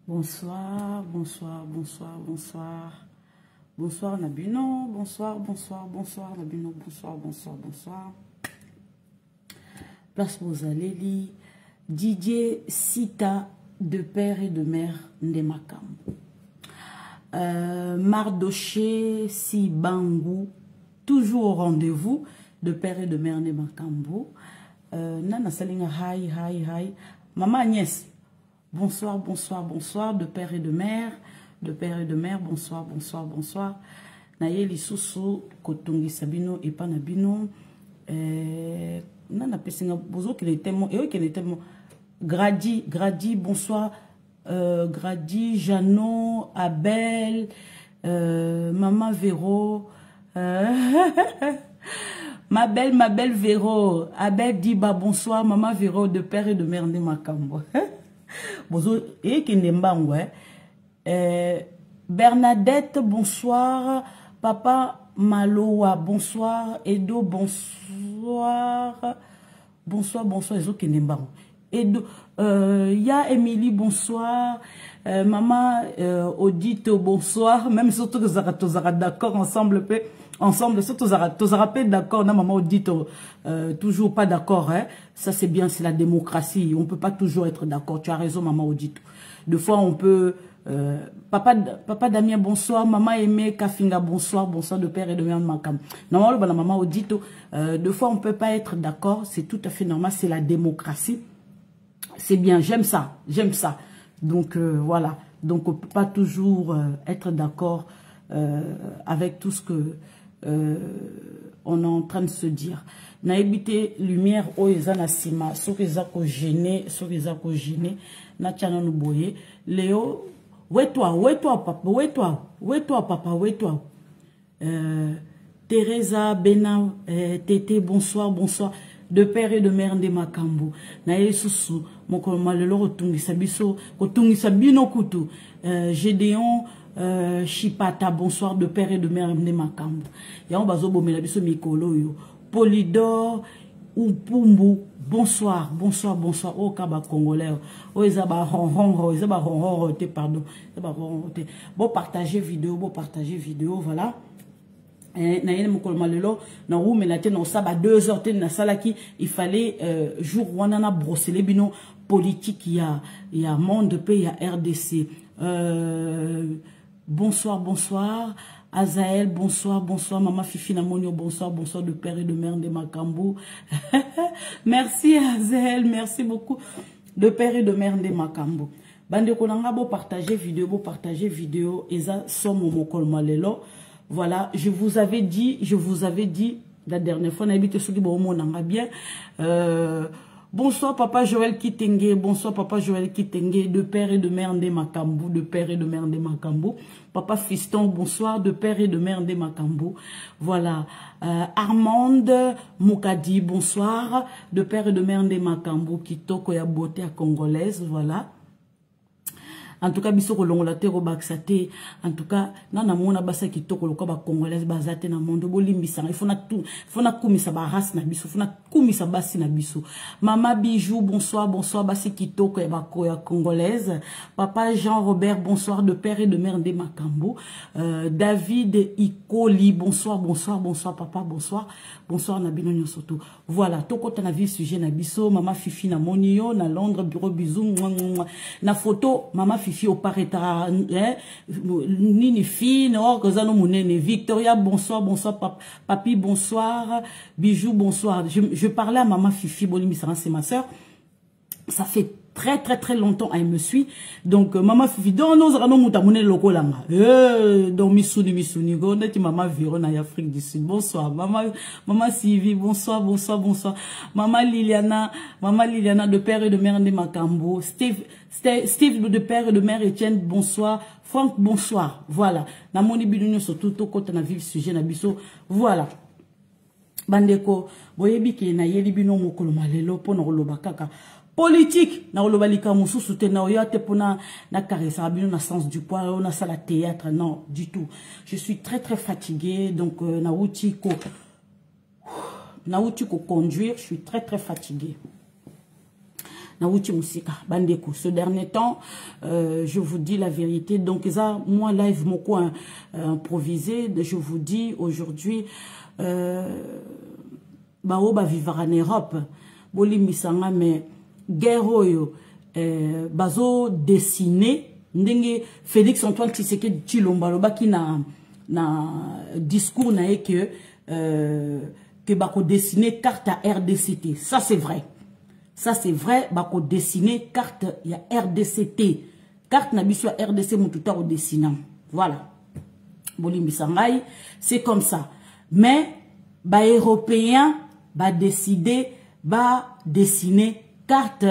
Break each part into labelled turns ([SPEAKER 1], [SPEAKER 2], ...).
[SPEAKER 1] Bonsoir, bonsoir, bonsoir, bonsoir. Bonsoir Nabino, bonsoir, bonsoir, bonsoir Nabino, bonsoir, bonsoir, bonsoir. Place Bozaleli, Didier Sita de père et de mère Ndemakam. Mardoché Sibangou, toujours au rendez-vous de père et de mère Ndemakambo. Nana Salinga, hi, hi, hi. Maman Agnès, bonsoir, bonsoir, bonsoir, de père et de mère, bonsoir, bonsoir, bonsoir. Nayeli Soussou, Kotongi Sabino et Panabino. Nana Pessinga, Bozo qui était mon, et qui était mon. Gradi, bonsoir. Gradi, Jeannot, Abel, Maman Véro. Ma belle Véro. Abel dit bah bonsoir, Maman Véro, de père et de mère Ndemakambo. Bozo, et qui n'est pas, ouais. Bernadette, bonsoir. Papa Maloa, bonsoir. Edo, bonsoir. Bonsoir, bonsoir. Ezo qui n'est pas. Edo, ya Émilie, bonsoir. Maman Odite, bonsoir. Même surtout que Zara d'accord ensemble, surtout Zara d'accord. Non, maman Odite, toujours pas d'accord. Hein? Ça c'est bien, c'est la démocratie. On peut pas toujours être d'accord. Tu as raison, maman Odite. Deux fois on peut. Papa Damien, bonsoir. Maman Aimé Kafinga, bonsoir. Bonsoir de père et de mère Makam. Normalement, maman Odito, deux fois on peut pas être d'accord. C'est tout à fait normal. C'est la démocratie. C'est bien. J'aime ça. J'aime ça. Donc, voilà. Donc, on peut pas toujours être d'accord avec tout ce que on est en train de se dire. Naibité lumière oeza na sima. Sokeza ko gêner. Na tchana nou boye. Léo. Où toi, papa. Teresa, Bena, Tété, bonsoir, bonsoir. De père et de mère Ndemakambo. Naye Soussou, mon colonel, Rotungi Sabiso, Rotungi Sabino Koutou. Gédéon, Chipata, bonsoir, de père et de mère Ndemakambo. Yaon Bazobo Melabiso Mikolo, yo. Polydor, Upumbu, bonsoir, bonsoir, bonsoir. Oh, Kaba Congolais. Oh, Isaba Ronron, pardon. Bon, partagez vidéo, voilà. Il fallait jour où on a brossé les binômes politiques, il y a monde pays, il y a RDC. Bonsoir, bonsoir. Azaël, bonsoir, bonsoir. Maman Fifi Namonio, bonsoir, bonsoir de père et de mère Ndemakambo. Merci Azaël, merci beaucoup de père et de mère Ndemakambo. Bande konanga bo partager vidéo, eza somo mokol malelo. Voilà, je vous avais dit la dernière fois, on a habité ceux qui bon bien. Bonsoir papa Joël Kitenge, de père et de mère Ndemakambo, Papa Fiston, bonsoir, de père et de mère Ndemakambo. Voilà, Armande Moukadi, bonsoir, de père et de mère Ndemakambo, Kitoko ya beauté à congolaise, voilà. En tout cas, biso kolongola te robaxate. En tout cas, nana mona basa kitoko lokoba ba congolaise bazate na mondo bolimbisa. Il faut na kumisa ba race na biso, faut na kumisa basi na biso. Mama Bijou, bonsoir, bonsoir basi kitoko ya ba congolaise. Papa Jean-Robert, bonsoir, de père et de mère Ndemakambo. David Ikoli, bonsoir, bonsoir, bonsoir papa, bonsoir. Bonsoir Nabino Nyosoto. Voilà, toko ta na vie sujet na biso, mama Fifi na monio na Londres, bureau bisou, na photo mama Fifi au pareta, nini fine, orgazano munene. Victoria, bonsoir, bonsoir papi, bonsoir. Bijou, bonsoir. Je parlais à maman Fifi, Bolimi Saran, c'est ma soeur. Ça fait très longtemps elle me suit. Donc maman Fifi donc nous allons moutamune loko langa. Donc misuni go neti maman Viro na Afrique du Sud. Bonsoir maman Sylvie, bonsoir. Maman Liliana de père et de mère Ndemakambo. Steve de père et de mère Etienne, bonsoir. Franck, bonsoir. Voilà. Na moni bidunyo surtout to kota na vivre sujet na biso. Voilà. Bandeko boyebi ke na yeli bino mokolo malelo pona koloba kaka politique na olobalika mususu te na oyate pona na karesa bino na sens du poids na sala théâtre, non du tout. Je suis très fatiguée, donc na uti ko conduire, je suis très fatiguée. na uti musika bandeko. Ce dernier temps, je vous dis la vérité. Donc ça, moi live moko improvisé, je vous dis aujourd'hui bao ba vivre en Europe. Boli misanga mais guerre oyo bazo dessiner ndenge Félix Antoine Tshisekedi Tshilombo loba ki na discours na que bako dessiner carte à RDCT. Ça c'est vrai. Ça c'est vrai, bako dessiner carte ya RDCT. Carte na biso RDC mututa au dessinant. Voilà. Boli misangai, c'est comme ça. Mais ba européen ba décider ba dessiner carte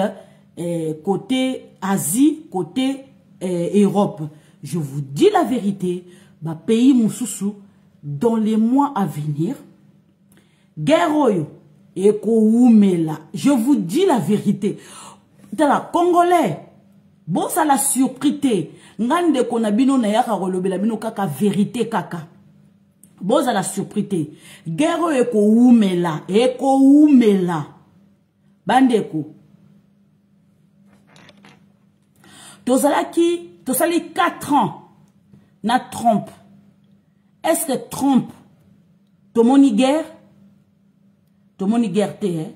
[SPEAKER 1] côté Asie, côté Europe. Je vous dis la vérité, ba pays mususu dans les mois à venir, guerre oyo ekoumela. Je vous dis la vérité. Dans la Congolais, bon ça la surprise. Ngande konabino na yaka rolobela bino kaka vérité kaka. Bon ça la surprise. Guerre oyo ekoumela. Bandeko. Tosali 4 ans na Trump. Est-ce que Trump tomoni guerre? Tomoni guerre te, hein?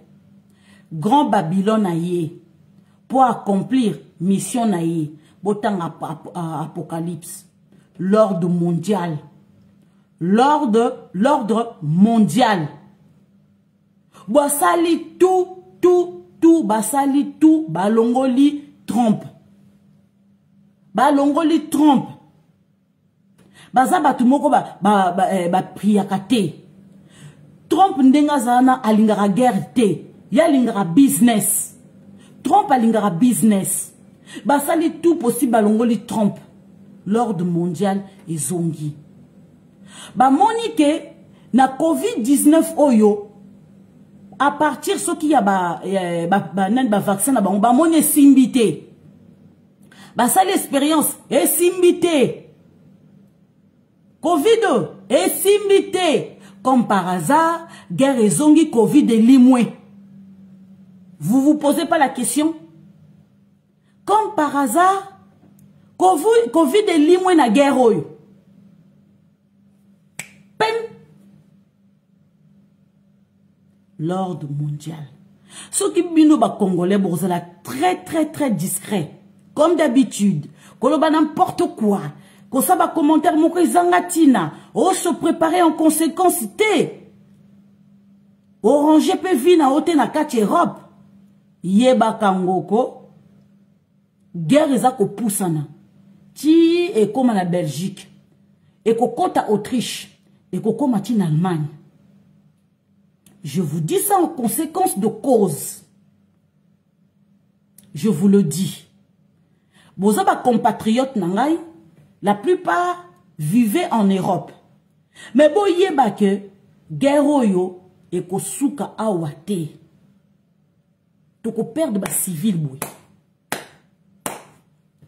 [SPEAKER 1] Grand Babylone aye pour accomplir mission aye. Botan apocalypse. L'ordre mondial. L'ordre mondial. Basali tout, basali tout, balongoli Trump. Balongoli Trump. Baza batu moko ba priakate. Trump ndenga zana alingara guerre te. Ya lingara business. Trump alingara business. Basali tout possible balongoli Trump. L'ordre mondial ezongi. Ba monike na COVID-19 oyo. À partir ce qui y a ba vaccin ba moni simbité. Ba ça l'expérience est simbité. Covid est simbité. Comme par hasard, guerre et zongi Covid et limoué. Vous posez pas la question? Comme par hasard, Covid et limoué na guerre oyo. L'ordre mondial. Ceux qui bino ba congolais bozala très discret. Comme d'habitude. Koloba n'importe quoi. Ko ça ba commentaire moko zangatina. O se préparer en conséquence té. Orange pe vina ote na kati Europe. Yeba kangoko. Guerre ezako poussana. Ti e koma na Belgique. E ko kota Autriche. E ko koma ti na Allemagne. Je vous dis ça en conséquence de cause. Je vous le dis. Bozaba compatriotes nangai, la plupart vivaient en Europe. Mais bo yeba que guerre oyo et ko souka awate. Toko perdre ba civil boy.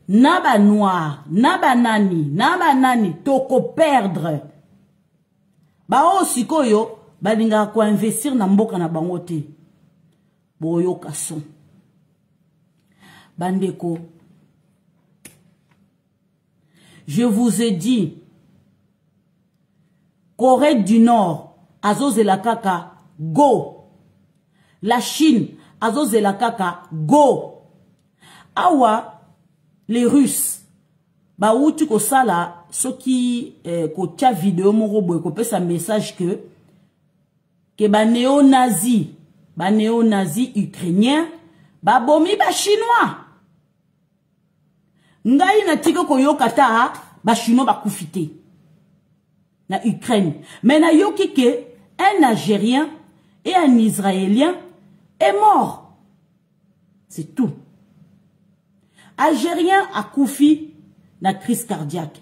[SPEAKER 1] Naba noir, naba nani, toko perdre. Ba o sikoyo balinga ko investir na mboka na bango te. Boyo kason. Bandeko. Je vous ai dit, Corée du Nord, Azozela kaka, go. La Chine, Azozela kaka, go. Awa, les Russes, ba outi ko sala, ce qui, ko tia vidéo moro boy, ko pe sa message que ba néo-nazi ukrainien, ba bomi ba chinois. Ngai na tiko ko yokata ba chinois ba kufite na Ukraine. Mais na yoki ke un Algérien et un Israélien est mort. C'est tout. Algérien a koufi na crise cardiaque.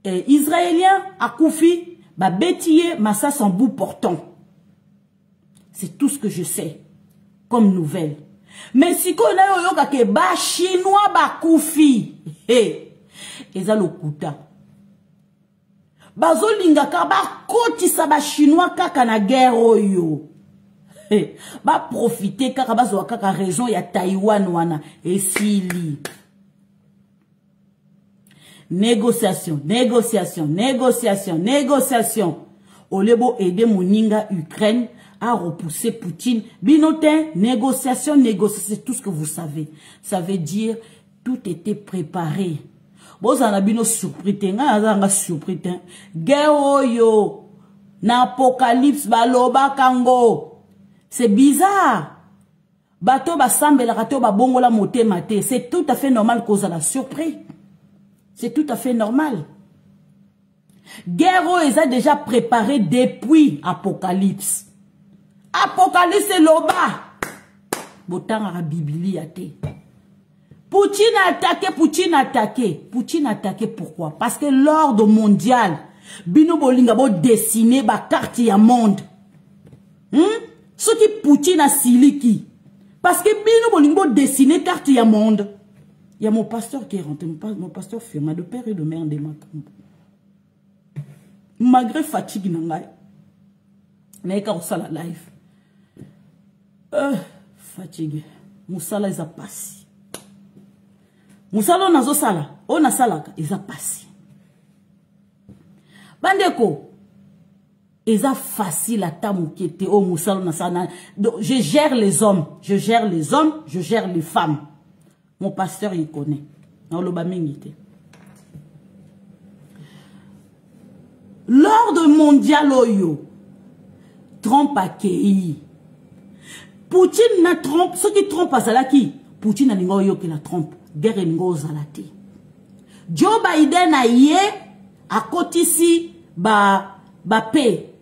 [SPEAKER 1] Et Israélien a koufi ba bétier massa sans bout portant. C'est tout ce que je sais comme nouvelle. Mais si qu'on a yoka ke ba chinois ba koufi, eza lokuta. Bazo linga ka ba koti sa ba chinois kaka na guerre oyo. ba profiter kaka bazwa kaka raison ya Taïwan wana esili. Négociation, négociation, négociation, négociation. Olebo aider Moninga Ukraine à repousser Poutine. Binotin, négociation, négociation, c'est tout ce que vous savez. Ça veut dire tout était préparé. Bon, ça n'a bino surpris, surpris. Guerre yo, n'apocalypse baloba kango. C'est bizarre. Bato ba sambe la rato ba bongo la moté maté. C'est tout à fait normal cause à la surprise. C'est tout à fait normal. Guerre ils a déjà préparé depuis Apocalypse. Apocalypse c'est loba. Botan à Bibli a té. Poutine a attaqué, Poutine a attaqué. Poutine a attaqué pourquoi? Parce que l'ordre mondial, Bino Bolinga bo dessiné ba carte ya monde. Ce qui Poutine a siliki. Parce que Bino Bolinga bo dessiné carte ya monde. Il y a mon pasteur qui est rentré, mon pasteur Firma, de père et de mère de Makambo. Malgré fatigue nangai, mais quand on sala live, fatigue, Moussala ils a passé. Moussala nazo sala, on a sala ils a passé. Bandeko, ils a facile à tamukete au Moussala na sala. Je gère les hommes, je gère les hommes, je gère les femmes. Mon pasteur il connaît. L'ordre mondial oyo, Trump a kéi. Poutine na Trump, ceux qui trompent à Zalaki, Poutine a n'ingo qui la trompe, guerre n'ingo Zalati. Joe Biden a yé, à côté ici, ba paix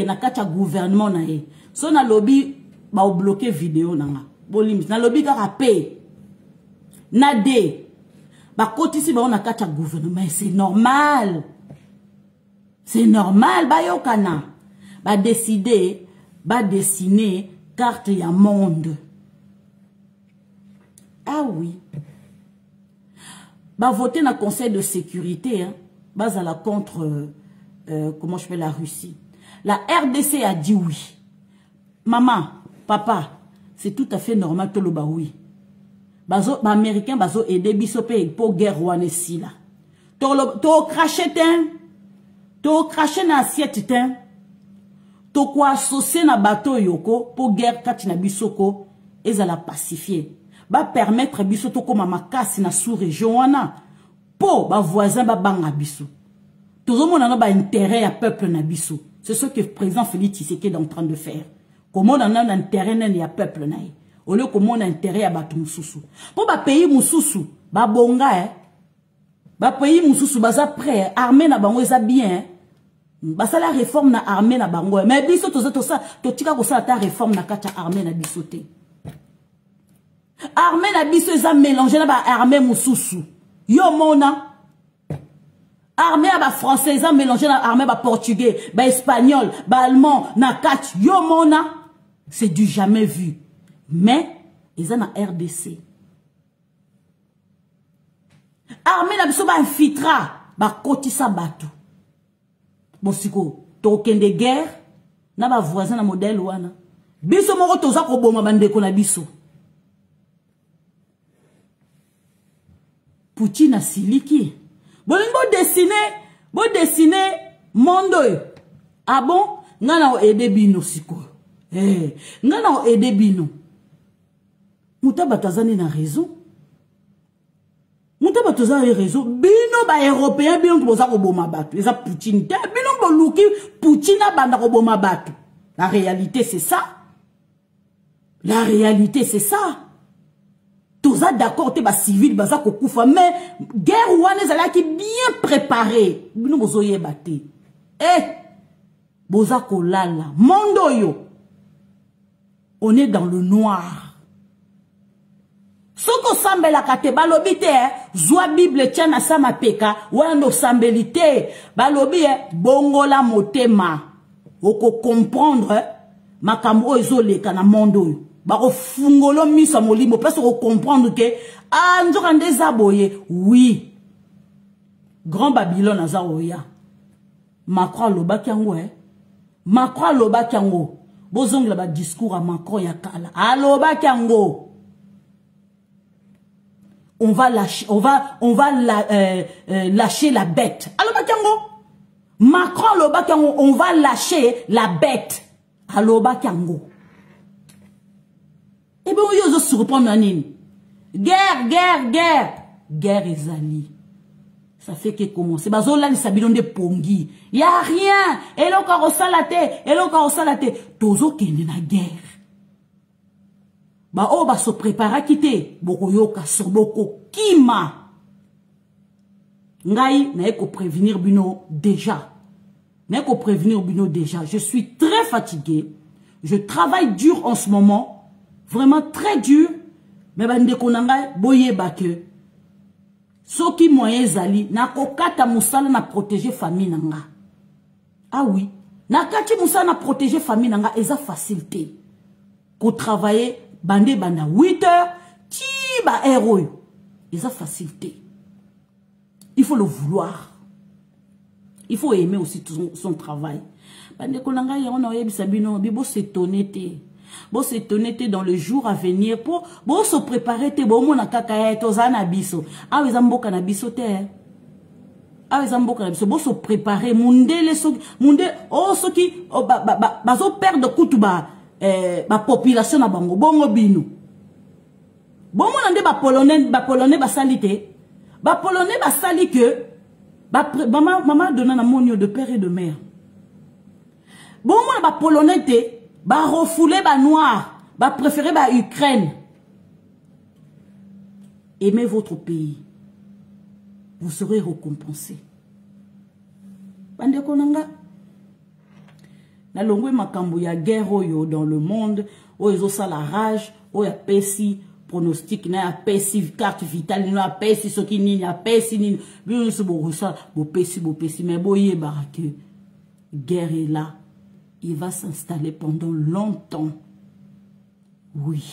[SPEAKER 1] na kacha gouvernement na yé. So na lobby, ba ou bloqué vidéo na nga. Bolim, na lobby ka paix. Nade, ba côté ici, ba on a kacha gouvernement, c'est normal. C'est normal, ba yokana. Ba décider, ba dessiner carte ya monde. Ah oui. Ba voter dans le conseil de sécurité, hein, bas à la contre, comment je fais la Russie. La RDC a dit oui. Maman, papa, c'est tout à fait normal que le ba oui. Bazo, ba américain, bazo aider bisopé pour guerre ouane si là. To craché ten. To craché na assiette ten. To quoi associé na bateau yoko pour guerre katina bisoko. Et ça la pacifier. Ba permettre biso to comme makasi na sous-région wana. Po ba voisin ba banga biso. Tout le monde a ba intérêt à peuple na biso. C'est ce que le président Félix Tshisekedi est en train de faire. Comment on a un intérêt à peuple na. Au lieu comment on a intérêt à battre Moussoussou. Pour ba pays Moussoussou, ba bonga ba pays Moussoussou baza prêt, armée na bango eza bien. Ba ça la réforme na armée na bango. Mais biso to ça, to tika ko ça ta réforme na kacha armée na bisoté. Armée na biso eza mélangé na ba armée Moussoussou. Yo mona. Armée à ba français eza mélangé na armée ba portugais, ba espagnol, ba allemand, na kacha yo mona. C'est du jamais vu. Mais, ils ont un RDC. Armée na biso ba infiltra, ba kotisa bato. Bon siko, token de guerre, na ba voisin na modèle wana. Biso moko toza ko boma bandeko na biso. Poutine a siliki. Bolingo dessiner mondo. Ah bon? Ngana o ede bino siko. Ngana o ede bino. Mouta batazani na raison. Mouta batazani raison. Bino ba européen bino boza ko boma batu. Eza Poutine te bino boluki Poutine banda ko boma batu. La réalité c'est ça. La réalité c'est ça. Toza d'accord te ba civil baza ko kufa mais guerre wana zala ki bien préparé. Bino bozoye baté. Boza ko lala. Mondo yo. On est dans le noir. Soko sambela kate balobite zwa Bible tiana sama peka wando sambelite balobi bongola motema oko comprendre makambo ezoleka na mondo bako fungolo miso molimo parce ko comprendre que nzoka ndeza boye oui Grand Babylone azaoya Macron lobaki yango Macron lobaki yango bozong la ba discours à Macron ya kala. Allo ba kango. On va lâcher la bête. Allo ba kango. Macron allo ba kango, on va lâcher la bête. Allo ba kango. Et bien, on se surprendre à nini. Guerre ezali. Ça fait que commence. Bazo là, les sabidons de pongi. Y a rien. Et l'on carossalate. Tozo kende na guerre. Ba o ba se prépare à quitter. Boko yoka sur boko kima. Ngai, na eko prévenir bino déjà. Je suis très fatigué. Je travaille dur en ce moment. Vraiment très dur. Mais bande konanga boye bake. Soki moyen zali na kokata musala na protéger famille nanga. Ah oui, na kati musala na protéger famille nanga eza facilité. Ko travailler bande banda 8 heures ti ba héros. Eza facilité. Il faut le vouloir. Il faut aimer aussi son travail. Bande konanga ya on oyebisa bino bibo s'étonner te. Bon s'étonner dans le jour à venir pour bon se préparer te bon mona kaka tozana biso ah ezamboka na biso te bon se préparer mundele so munde oh soki bazo perdre kutu ba population na bango bongo bino bon mona nde ba polonais basali te ba polonais basali que maman donna na monio de père et de mère bon mona ba polonais te ba refouler ba noir, ba préférer ba Ukraine. Aimez votre pays. Vous serez récompensé. Bande konanga. Na longwe makambo ya guerre oyo dans le monde, oyo ça la rage, oyo pesi pronostic na ya pesi carte vitale na pesi soki nini ya pesi nini. Bien se bo ça, bo pesi mais boye barake. Guerre est là. Il va s'installer pendant longtemps. Oui.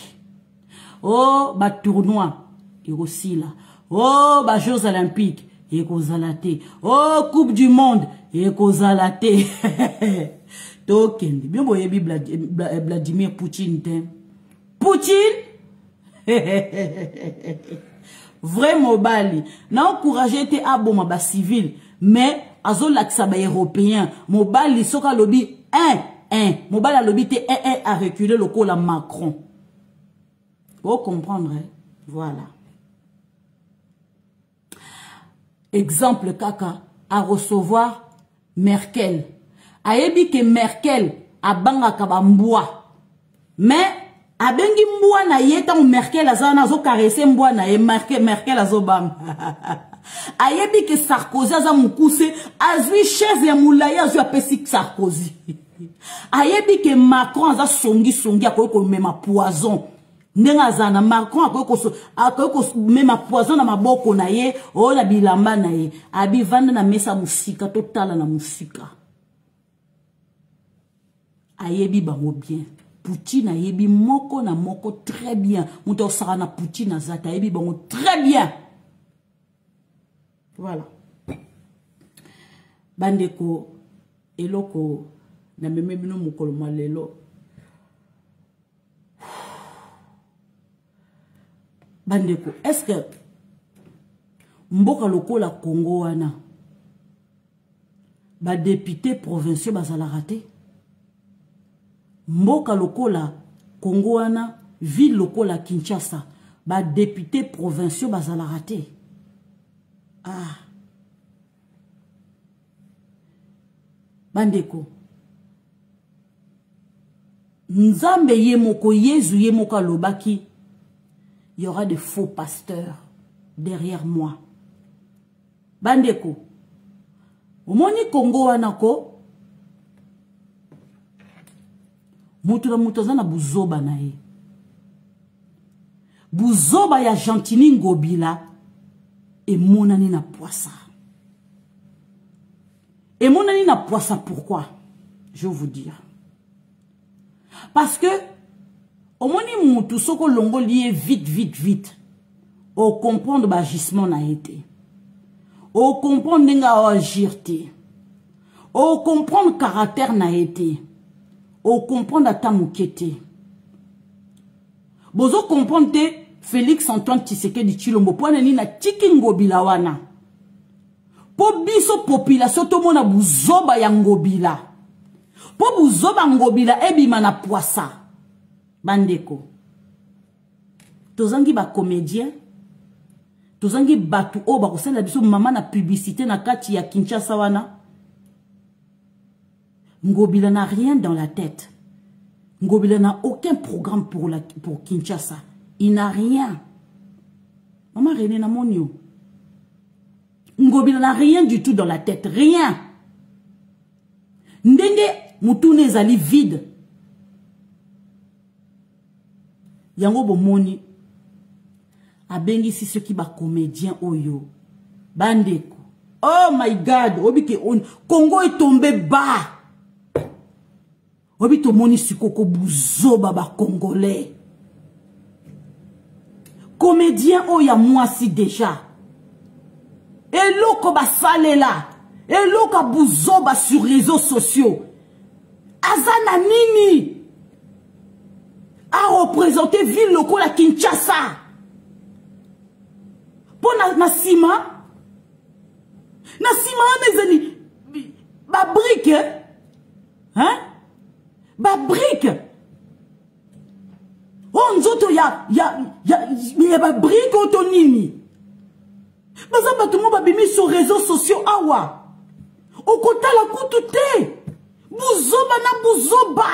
[SPEAKER 1] Oh, bah tournoi. Et aussi là. Oh, bah Jeux Olympiques. Et kozalate. Oh, Coupe du Monde. Et kozalate. Token. Bien boyebi Vladimir Poutine. Poutine? Vraiment bali. Na encouragé te aboma ba civil. Mais, azo laksa ba européen. Mobali soka lobby. Mobile a l'obité a reculé le col à Macron. Vous comprendrez. Voilà. Exemple kaka à recevoir Merkel. Ayebi que Merkel a banga kabamboa. Mais a bengi mboa na yeta ou Merkel a zana zo caressé mboa na ye Merkel a zo bang. Ayebi que Sarkozy a za mukuse azui chaise ya moulaya azui apesi Sarkozy. Ayebi que Macron a songi akoyeko mema poison. Ndenga zana Macron akoyeko mema poison na maboko na ye o na bilamba na ye abi vanda na mesa musika totala na musika. Ayebi bango bien. Poutine ayebi moko na moko très bien. Muto osara na Poutine azata ayebi bango très bien. Voilà. Bandeko eloko na meme bino mukolo malelo. Bandeko, est-ce que mboka lokola Congo wana ba député provinciaux bazala raté? Mboka lokola Congo wana ville lokola Kinshasa ba député provinciaux bazala raté? Ah. Bandeko. Nzambe yemoko Yezu yemoko lobaki. Il y aura des faux pasteurs derrière moi. Bandeko. Omoni Congo wanako. Mutu na mutu zana buzoba na ye. Buzoba ya Gentini Ngobila. Et monani na poissa. Et monani na poissa pourquoi? Je vais vous dire. Parce que au moni moutou soko longo lié vite. Au comprendre bagissement na été. Au comprendre nga agirte. Au comprendre caractère na été. O comprendre ta moukete. Bozo comprendre te Félix Antoine Tshisekedi Tshilombo. Poane ni na tiki ngobila wana. Po biso population to mona buzoba ya ngobila. Po buzoba ngobila ebima na poisa. Bandeko. Tozangi ba comédien. Tozangi batu o ba kosala biso mama na publicité na kati ya Kinshasa wana. Ngobila n'a rien dans la tête. Ngobila n'a aucun programme pour Kinshasa. Il n'a rien. Maman René Namonio. Ngobila n'a rien du tout dans la tête. Rien. Ndenge mutune zali vide. Yango bomoni. Abengi si ceux qui ba comédien oyo. Bandeko. Oh my God. Obike on. Congo est tombé bas. Obito moni sikoko buzoba ba congolais. Comédien oya moi si déjà. Eloko ba salela. Eloko buzoba sur réseaux sociaux. Azana nini. A représenté ville loko la Kinshasa. Pour na sima. Na sima nezani. Ba brique. Hein? Ba brique. Oh nzoto ya ba brique otonini. Baza batumo ba bimi sur réseaux sociaux awa. Okota la kutute. Buzoba na buzoba.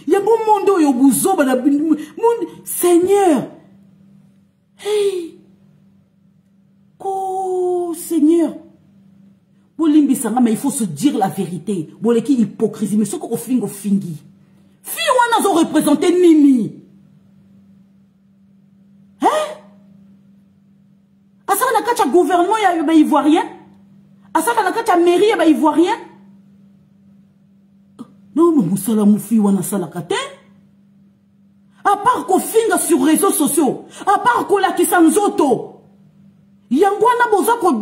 [SPEAKER 1] Ya bon mondo yo buzoba na mon Seigneur. Hey. Oh Seigneur. Bolimbi sanga, mais il faut se dire la vérité. Boleki hypocrisie, mais ce qu'on fingo fingi. Fi wana zo représenter nini. Hein? Asaka na kacha gouvernement ya ba ivoirien? Asaka na kacha mairie ya ba ivoirien? Non, mais musala mufi wana sala kate. À part ko finga sur réseaux sociaux, à part ko la kisanzoto. Yangwana boza ko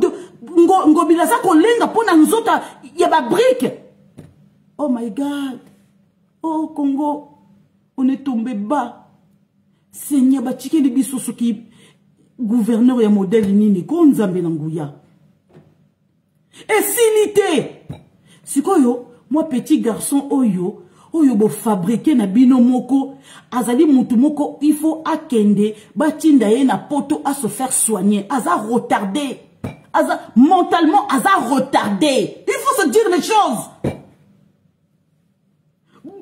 [SPEAKER 1] ngobila za ko lenga pona nzota ya ba brique. Oh my God. Oh Congo, on est tombé bas. Seigneur batike li biso soki gouverneur ya modèle nini ko nzambe na nguya. Et silité. Sikoyo, moi petit garçon oyo bo fabriquer na bino moko azali mutu moko il faut akende batinda ye na poto à se faire soigner aza retardé mentalement aza retardé. Il faut se dire les choses.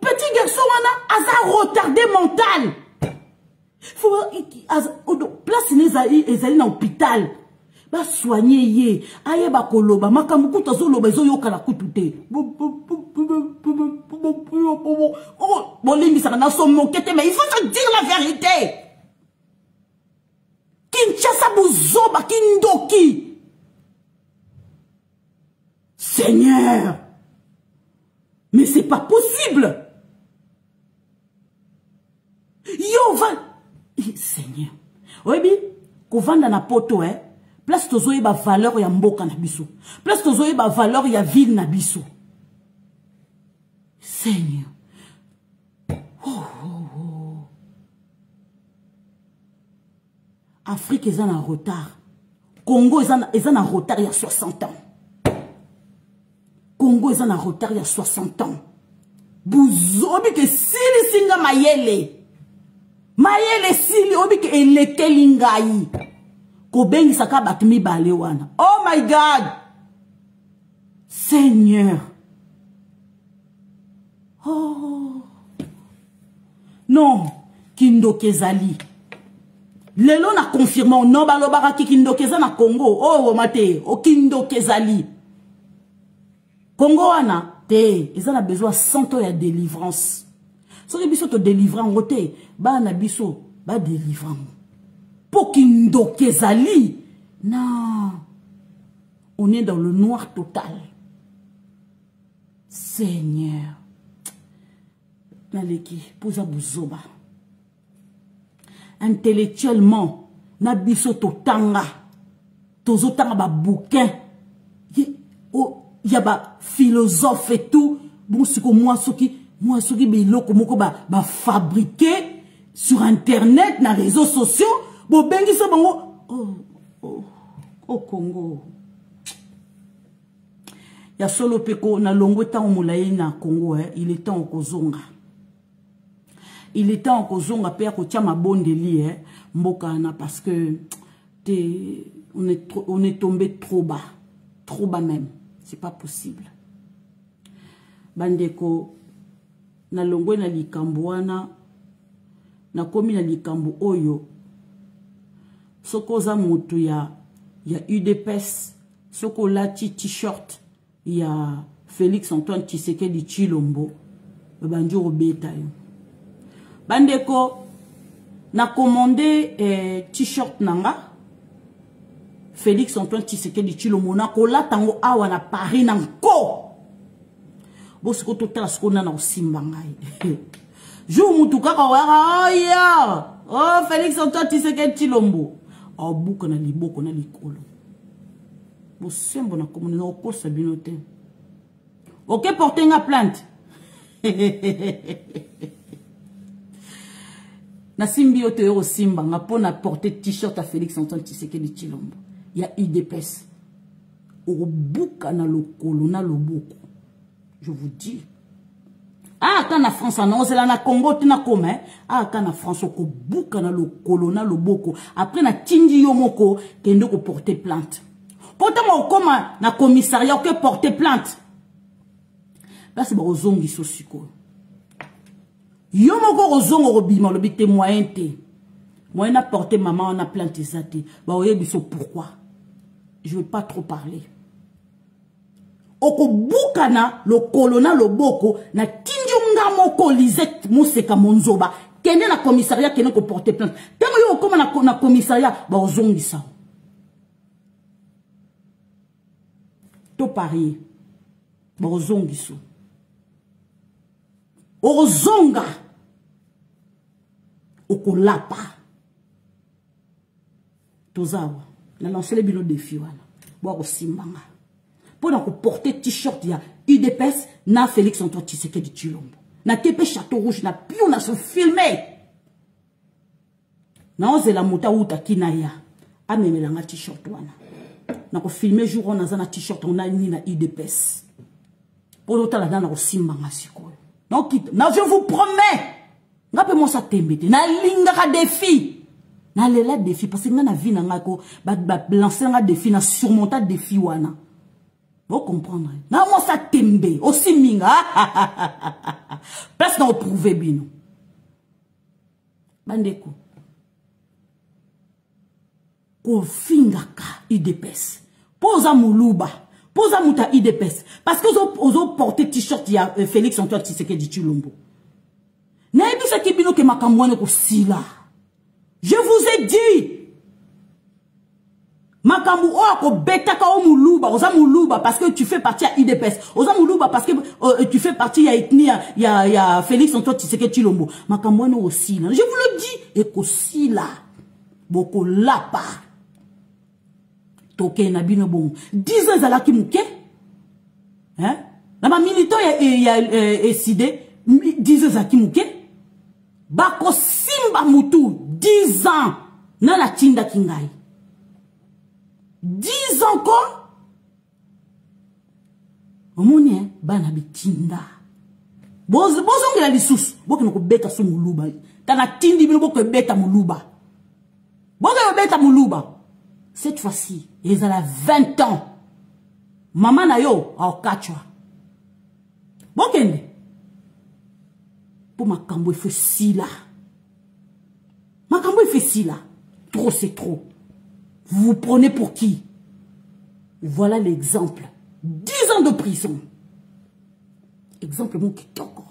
[SPEAKER 1] Petit garçon wana aza retardé mental. Faut place ezali na hôpital ba soigner ye aye ba koloba makamuku tozoloba ezoyoka la kutute. Bolimbi ça na son moquette, mais il faut se dire la vérité. Kinshasa buzoba kindoki. Seigneur, mais c'est pas possible. Yo va Seigneur. Oyebi kovanda na poto place tozoye ba valeur ya mboka na biso. Place tozoye ba valeur ya ville na biso. Seigneur. Afrique est en retard. Congo est en retard il y a 60 ans. Congo est en retard il y a 60 ans. Bouzobi que sili singa mayele. Mayele sili obi que eleke lingai. Kobengi saka batmi bale wana. Oh my God. Seigneur. Oh. Non. Kindo Kezali. Lelo na confirmé non balobara ki Kindo Keza na Congo. Oh mate. O Kindo Kezali. Congo wana. Te. Ils ont besoin 100 ans de délivrance. Si vous avez délivrance, vous avez besoin de délivrance. Pour Kindo Kezali. Non. On est dans le noir total. Seigneur. Naleki. Pouza buzoba. Intellectuellement. Nabiso totanga. Tozotanga ba bouquin. Il y a ba philosophe et tout. Bon, c'est que moi, ce qui. moi soki biloko moko ba fabriquer sur internet na réseaux sociaux bo bengi so bango au Congo ya solo peko na longo temps molayi na Congo il est temps kozonga. Il est temps kozonga père ko tia mabondeli mboka na parce que on est tombé trop bas même, c'est pas possible. Bandeko na longo na likambo wana na komi na likambo oyo soko za moto ya UDPS soko lati t-shirt ya Félix Antoine Tshisekedi Tshilombo banjo robeta yo bandeko na commandé t-shirt nanga Félix Antoine Tshisekedi Tshilombo na kolatango awa na Paris nanko bosiko totala sikona na osimba ngai jour mutu kaka waya oh Félix Antoine Tshisekedi Tshilombo abuka na liboko na likolo bosembo na komona na okosa binote ok porter nga plainte na simbi yote yo simba nga pona porter t-shirt à Félix Antoine Tshisekedi Tshilombo ya UDPS obuka na lokolo na loboko. Je vous dis. Ah, quand la France annonce, là, na Congo, tu n'as comme, ah, quand la France, au bouka na le colonna, le boko. Après, na tindi yomoko, kendo ko porter plainte. Pourtant, comme na commissariat, que porter plainte. Là, c'est bon, zongi sosiko. Yomoko, zongo, robima, le bite moyen te. Moyen a porté maman, on a planté ça te. Bah, oye, biso, pourquoi? Je veux pas trop parler. Oko bukana lo kolona lo boko na tinjunga moko Lisette Moseka Monzoba kende na commissariat kende ko porter plainte tango yo koma na commissariat ba ozongisa to pari ba ozongiso ozonga oko lapa tozawa na lancer le bino défi wana bo ko simbanga pour porter t-shirt ya UDPS na Félix Antoine Tshisekedi Tshilombo na tepe Château Rouge na pio na se filmer na ozela muta uta kinaya amemela nga t-shirt wana na ko filmer jour on a na t-shirt on a ni na UDPS pour l'autre na ko simba nga sikoyo donc na je vous promets ngape mo sa tembete na linga ka défi na lela défi parce que na vie na nga ko ba lancer nga défi na surmonter défi wana. Vous comprenez? Non, moi ça tembe. Aussi minga. Place n'a prouvé bino. Bandeko. Ko fingaka IDPS. Posa muluba. Posa muta IDPS. Parce que vous avez porté t-shirt il y a Félix Antoine Tshisekedi Tshilombo. Naebi sa kibino ke makamwane ko sila. Je vous ai dit. Makambu ko betaka o muluba, oza muluba parce que tu fais partie à IDPS. Oza muluba parce que tu fais partie à ethnie ya Félix Antoine Tshisekedi Tshilombo. Makambu no aussi là. Je vous le dis et ko sila. Boko lapa. Toke na bino bon. 10 ans zalaki muke. Hein? Na ma milito ya SID 10 ans zalaki muke. Bako simba mutu 10 ans na la tinda kingai. 10 ans encore. Omoni bana bitinda. Bozongela lisusu. Boke noko beta so muluba. Kana tindi bino boke beta muluba. Boke beta muluba. Cette fois-ci, ils ont 20 ans. Maman na yo a okachwa. Bokende. Pour makambo il fait si là. Makambo il fait si là. Trop c'est trop. Vous vous prenez pour qui? Voilà l'exemple. 10 ans de prison. Exemple mon kitoko.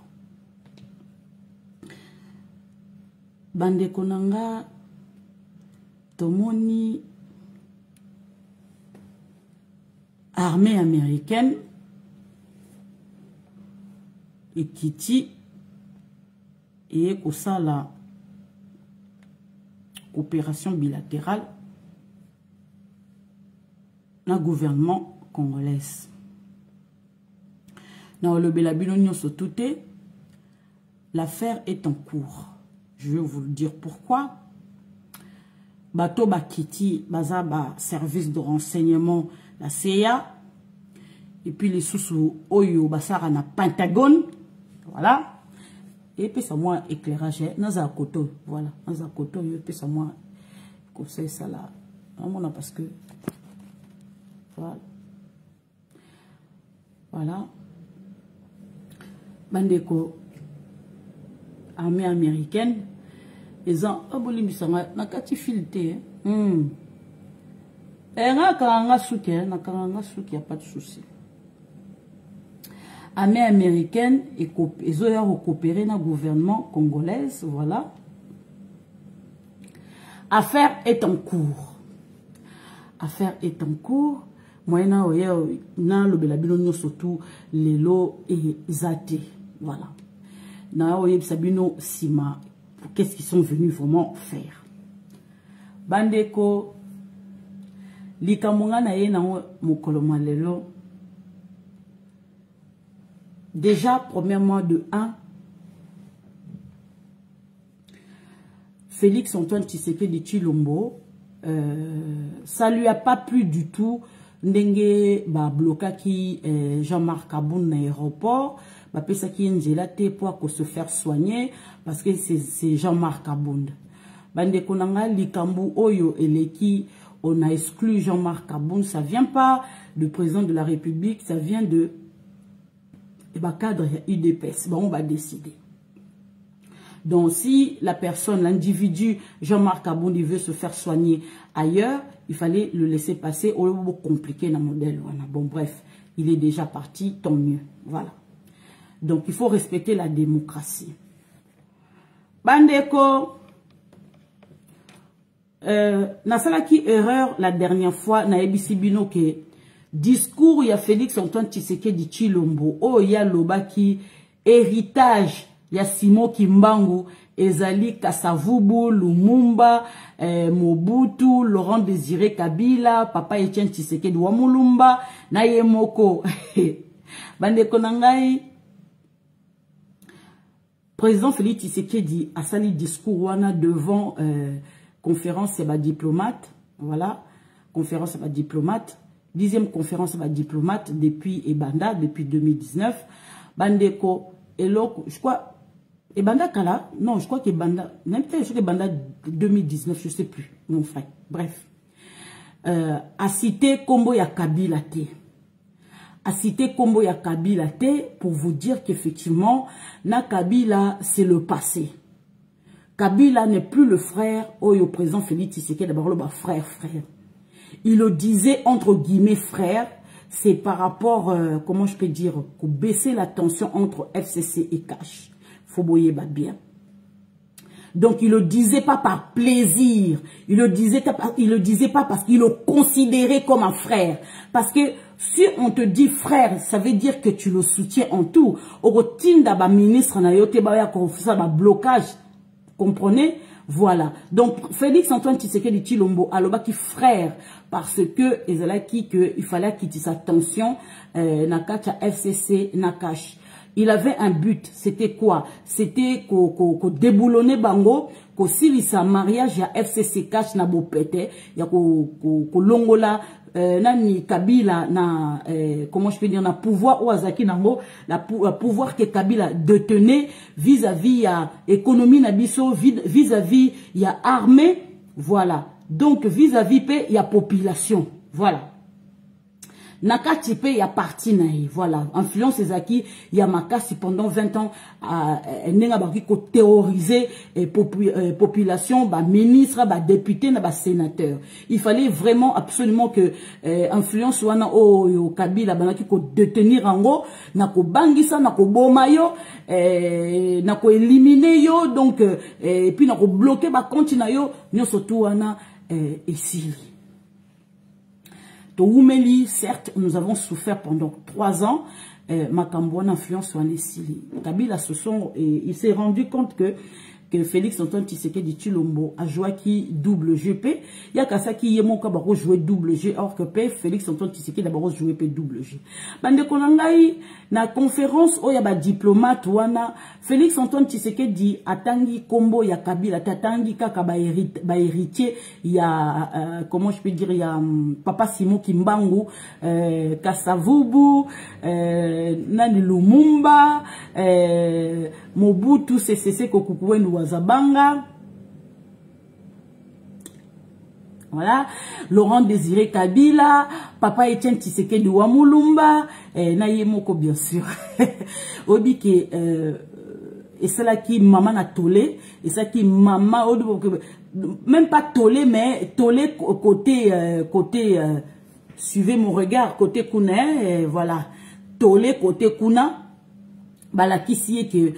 [SPEAKER 1] Bande konanga tomoni armée américaine et Kiti et la coopération bilatérale na gouvernement congolais. Na le belabino nyoso touté l'affaire est en cours. Je vais vous le dire pourquoi. Bato Bakiti, Bazaba, service de renseignement, la CIA, et puis les sous Oyo, Basara, na Pentagone, voilà. Et puis ça, moi, éclairage, Naza Koto, voilà, Naza Koto, et puis ça, moi, conseil ça là, vraiment, parce que, voilà. Voilà. Bandeko, armée américaine, ils ont aboli misanga nakati filté. Nga karanga souki, na karanga souki, y a pas de souci. Armée américaine ils ont coopéré dans le gouvernement congolais, voilà. Affaire est en cours. Affaire est en cours. Moi na le belabino surtout les lots et zate, voilà. Na oye sabino sima. Qu'est-ce qu'ils sont venus vraiment faire? Bandeko, likamunga na ye na mokolo malelo. Déjà, premièrement, de 1, Félix Antoine Tshisekedi Tshilombo, ça lui a pas plu du tout. Ndenge ba blokaki Jean-Marc Kaboun na aéroport. Bah, ça qui est pour se faire soigner parce que c'est Jean-Marc Kaboun. Bande konanga likambu oyo eleki, on a exclu Jean-Marc Kaboun, ça vient pas du président de la République, ça vient de cadre UDPS. Bon, on va décider. Donc si la personne, l'individu Jean-Marc Kaboun, il veut se faire soigner ailleurs, il fallait le laisser passer au lieu de compliquer le modèle. Bon bref, il est déjà parti, tant mieux. Voilà. Donc, il faut respecter la démocratie. Bandeko, nasalaki erreur la dernière fois, na ebisibino ke discours ya Félix Antoine Tshisekedi Tshilombo, oh ya lobaki héritage ya Simon Kimbangu, ezali Kasavubu, Lumumba, Mobutu, Laurent Désiré Kabila, Papa Etienne Tshisekedi Wamulumba, na yemoko. Bandeko nangai, président Félix Tshisekedi a sali discours wana devant conférence et diplomate, voilà, conférence et diplomate, 10e conférence et diplomate depuis Ebanda, depuis 2019. Bandeko, eloko, je crois, Ebanda Kala, non, je crois qu'Ebanda, même peut-être je crois qu'Ebanda 2019, je sais plus, mon frère, bref. A cité Kombo ya Kabila te. A cité Kombo ya Kabila te pour vous dire qu'effectivement, na Kabila, c'est le passé. Kabila n'est plus le frère, au président Félix Tshisekedi, d'abord le frère. Il le disait entre guillemets frère, c'est par rapport, comment je peux dire, pour baisser la tension entre FCC et Cash. Faut boyer bien. Donc il le disait pas par plaisir, il le disait pas parce qu'il le considérait comme un frère. Parce que si on te dit frère, ça veut dire que tu le soutiens en tout. Au tinda ba ministre na yote ba ya ça ba blocage, comprenez? Voilà. Donc Félix Antoine Tshisekedi Tshilombo alobaki frère parce que il fallait quitter sa tension na kacha FCC na Cash. Il avait un but, c'était quoi? C'était qu'on déboulonner bango, qu'on s'il sa mariage ya FCC Cash na bopete, ya ko longola nani Kabila na comment je peux dire na pouvoir oazaki nango, la pouvoir que Kabila détenait vis-à-vis ya économie na biso, vis-à-vis ya armée, voilà. Donc vis-à-vis pe ya population, voilà. Nakati pe ya parti naï, voilà. Influence ezaki ya makasi pendant 20 ans nenga baki ko terroriser population, ba ministre, ba député, na ba sénateur. Il fallait vraiment absolument que influence wana o Kabila banaki ko détenir ango, na ko bangisa, na ko boma yo, na ko éliminer yo, donc et puis na ko bloquer ba compte na yo, nyonso tu wana ici. Oumeli, certes, nous avons souffert pendant 3 ans. Makambo influence Kabila il s'est rendu compte que que Félix Antoine Tshisekedi Tshilombo a joué qui double GP. Il y a qu'à ça qui est mon cas pour jouer double G, or que Félix Antoine Tshisekedi d'abord joué double G. Bande konangai na conférence où il y a ba diplomate wana Félix Antoine Tshisekedi atangi kombo ya Kabila tatangi kaka ba héritier il y a comment je peux dire il y a Papa Simon Kimbangu Kasavubu Nani Lumumba Mobutu CCC Kokukuwenu Wazabanga. Voilà, Laurent Désiré Kabila, Papa Etienne Tshisekedi Wamulumba, Nayemoko bien sûr. Obike, et c'est là qui maman a tolé, et c'est là qui maman, même pas tolé, mais tolé côté, suivez mon regard, côté Kuna, voilà, tolé côté Kuna, la qui sied que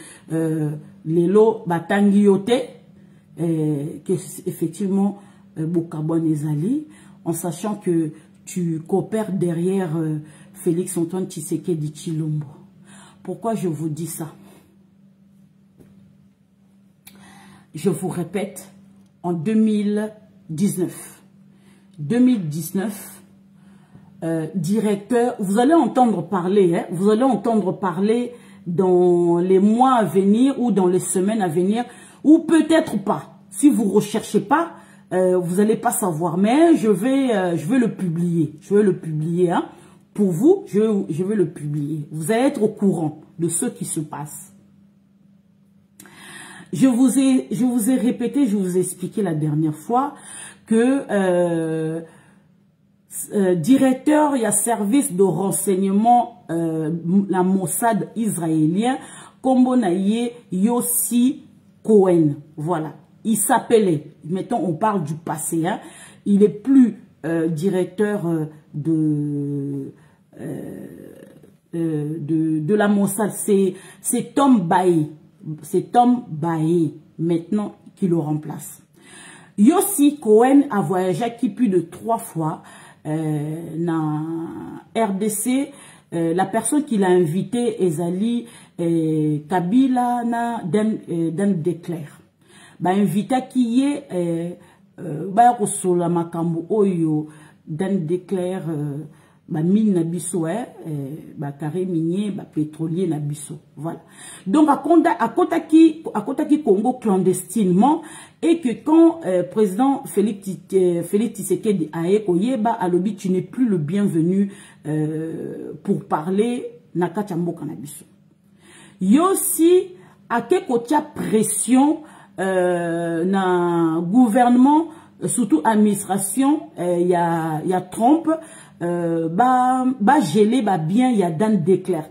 [SPEAKER 1] les batangi yote, que effectivement, Bokabon Ezali, en sachant que tu coopères derrière Félix Antoine Tshisekedi Tshilombo. Pourquoi je vous dis ça? Je vous répète, en 2019, directeur, vous allez entendre parler, hein, vous allez entendre parler dans les mois à venir ou dans les semaines à venir, ou peut-être pas. Si vous ne recherchez pas, vous n'allez pas savoir, mais je vais le publier. Je vais le publier, hein. Pour vous, je vais le publier. Vous allez être au courant de ce qui se passe. Je vous ai répété, je vous ai expliqué la dernière fois que directeur, il y a service de renseignement, la Mossad israélien, Kombonaye Yossi Cohen. Voilà. Il s'appelait, mettons, on parle du passé, hein, il est plus directeur de la Mossad, c'est Tom Baye. C'est Tom Baye, maintenant, qui le remplace. Yossi Cohen a voyagé qui plus de 3 fois dans RDC. La personne qui l'a invité, Ezali Kabila, Dan Declare. Invité qui est la makambo oyo Dan Declare mine na biso carré minier pétrolier na biso, voilà. Donc à Kotaki Congo clandestinement, et que quand président Félix Tshisekedi aye koyeba alobi tu n'es plus le bienvenu pour parler na kachamboka na biso. Yosi a kotia pression na gouvernement, surtout administration, y a Trump, gelé bien, y a Dan Declare.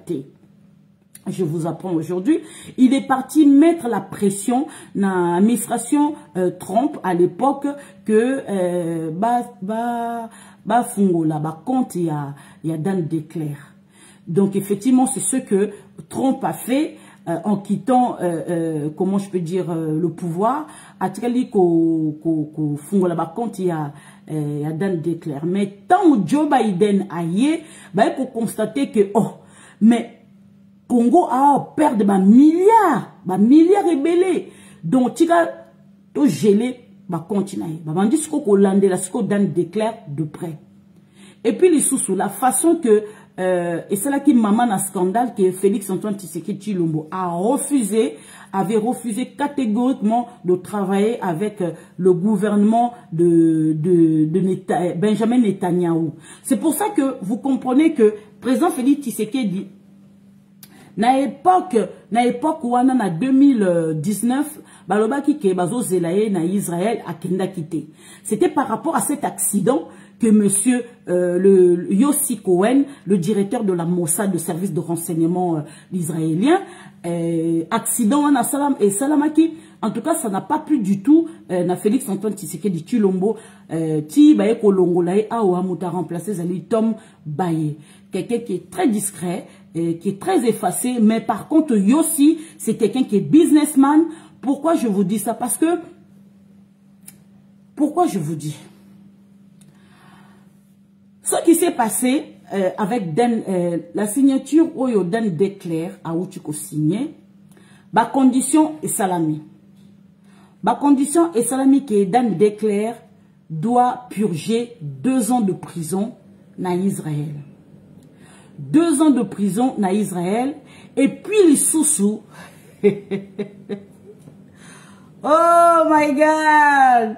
[SPEAKER 1] Je vous apprends aujourd'hui, il est parti mettre la pression na administration Trump à l'époque que fungola compte y a Dan Declare. Donc effectivement c'est ce que Trump a fait. En quittant, comment je peux dire, le pouvoir, à Trali ko fungola ba compte il y a Dan Declare. Mais tant que Joe Biden a y, il faut constater que mais Congo a perdu milliards rebellés. Donc tu as to gelé ba continuer. Ba bandi ce ko lande la ce ko Dan Declare de près. Et puis les sous la façon que et c'est là qui maman a scandale que Félix Antoine Tshisekedi Tshilombo avait refusé catégoriquement de travailler avec le gouvernement de Benjamin Netanyahu. C'est pour ça que vous comprenez que président Félix Tshisekedi na époque où on a 2019 balobaki ke bazo zelaye na Israël a kenda quitté. C'était par rapport à cet accident que monsieur le Yossi Cohen, le directeur de la Mossad, de service de renseignement israélien, accident en Salam et Salamaki. En tout cas, ça n'a pas plu du tout. Na Félix Antoine Tshisekedi Tshilombo, ti baye kolongolaye awa muta remplacé Zali Tom Baye, quelqu'un qui est très discret, qui est très effacé. Mais par contre, Yossi, c'est quelqu'un qui est businessman. Pourquoi je vous dis ça? Parce que pourquoi je vous dis? Ce qui s'est passé avec la signature où Dan Declare a outuko signé, ba condition est salamé. Ma condition est salami que Dan déclare doit purger 2 ans de prison na Israël. 2 ans de prison na Israël. Et puis les sous-sous. Oh my God.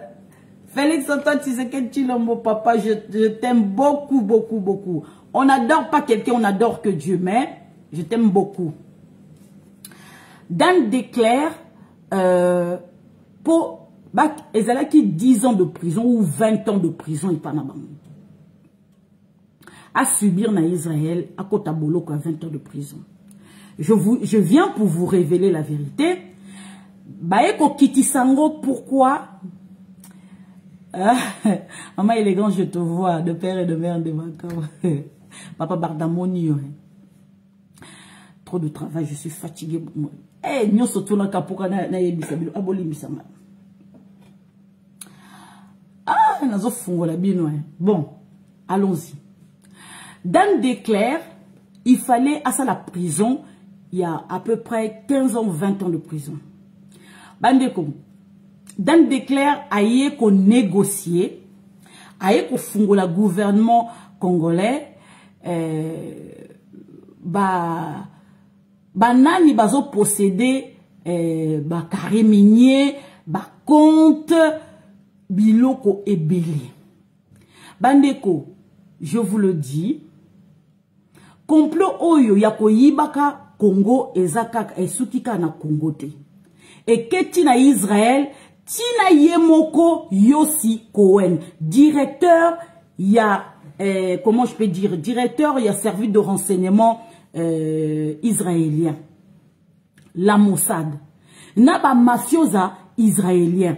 [SPEAKER 1] Félix Antoine Tshisekedi Tshilombo, papa, je t'aime beaucoup, beaucoup, beaucoup. On n'adore pas quelqu'un, on adore que Dieu, mais je t'aime beaucoup. Dan déclare pour Ezalaki 10 ans de prison ou 20 ans de prison et pas à subir na Israël à Kotabolo à 20 ans de prison. Je viens pour vous révéler la vérité. Baeko Kitisango, pourquoi? Maman élégant, je te vois, de père et de mère de ma Papa Bardamoni. Trop de travail, je suis fatigué. Eh, nous sommes là pour bon, allons-y. Dan déclare, il fallait à ça la prison, il y a à peu près 15 ans ou 20 ans de prison. Bandeko, Dan déclare aïe qu'on négocier, aïe qu'on fongo la gouvernement congolais, nani bazo posséder carré minier, compte biloko ebele. Bandeko, je vous le dis, complot oyo yako yibaka Congo ezaka esukika na Congo te. Et que tina Israël, tina yemoko Yossi Cohen, directeur, il y a, comment je peux dire, directeur, il y a service de renseignement israélien. La Mossad. Na ba mafiosa israélien.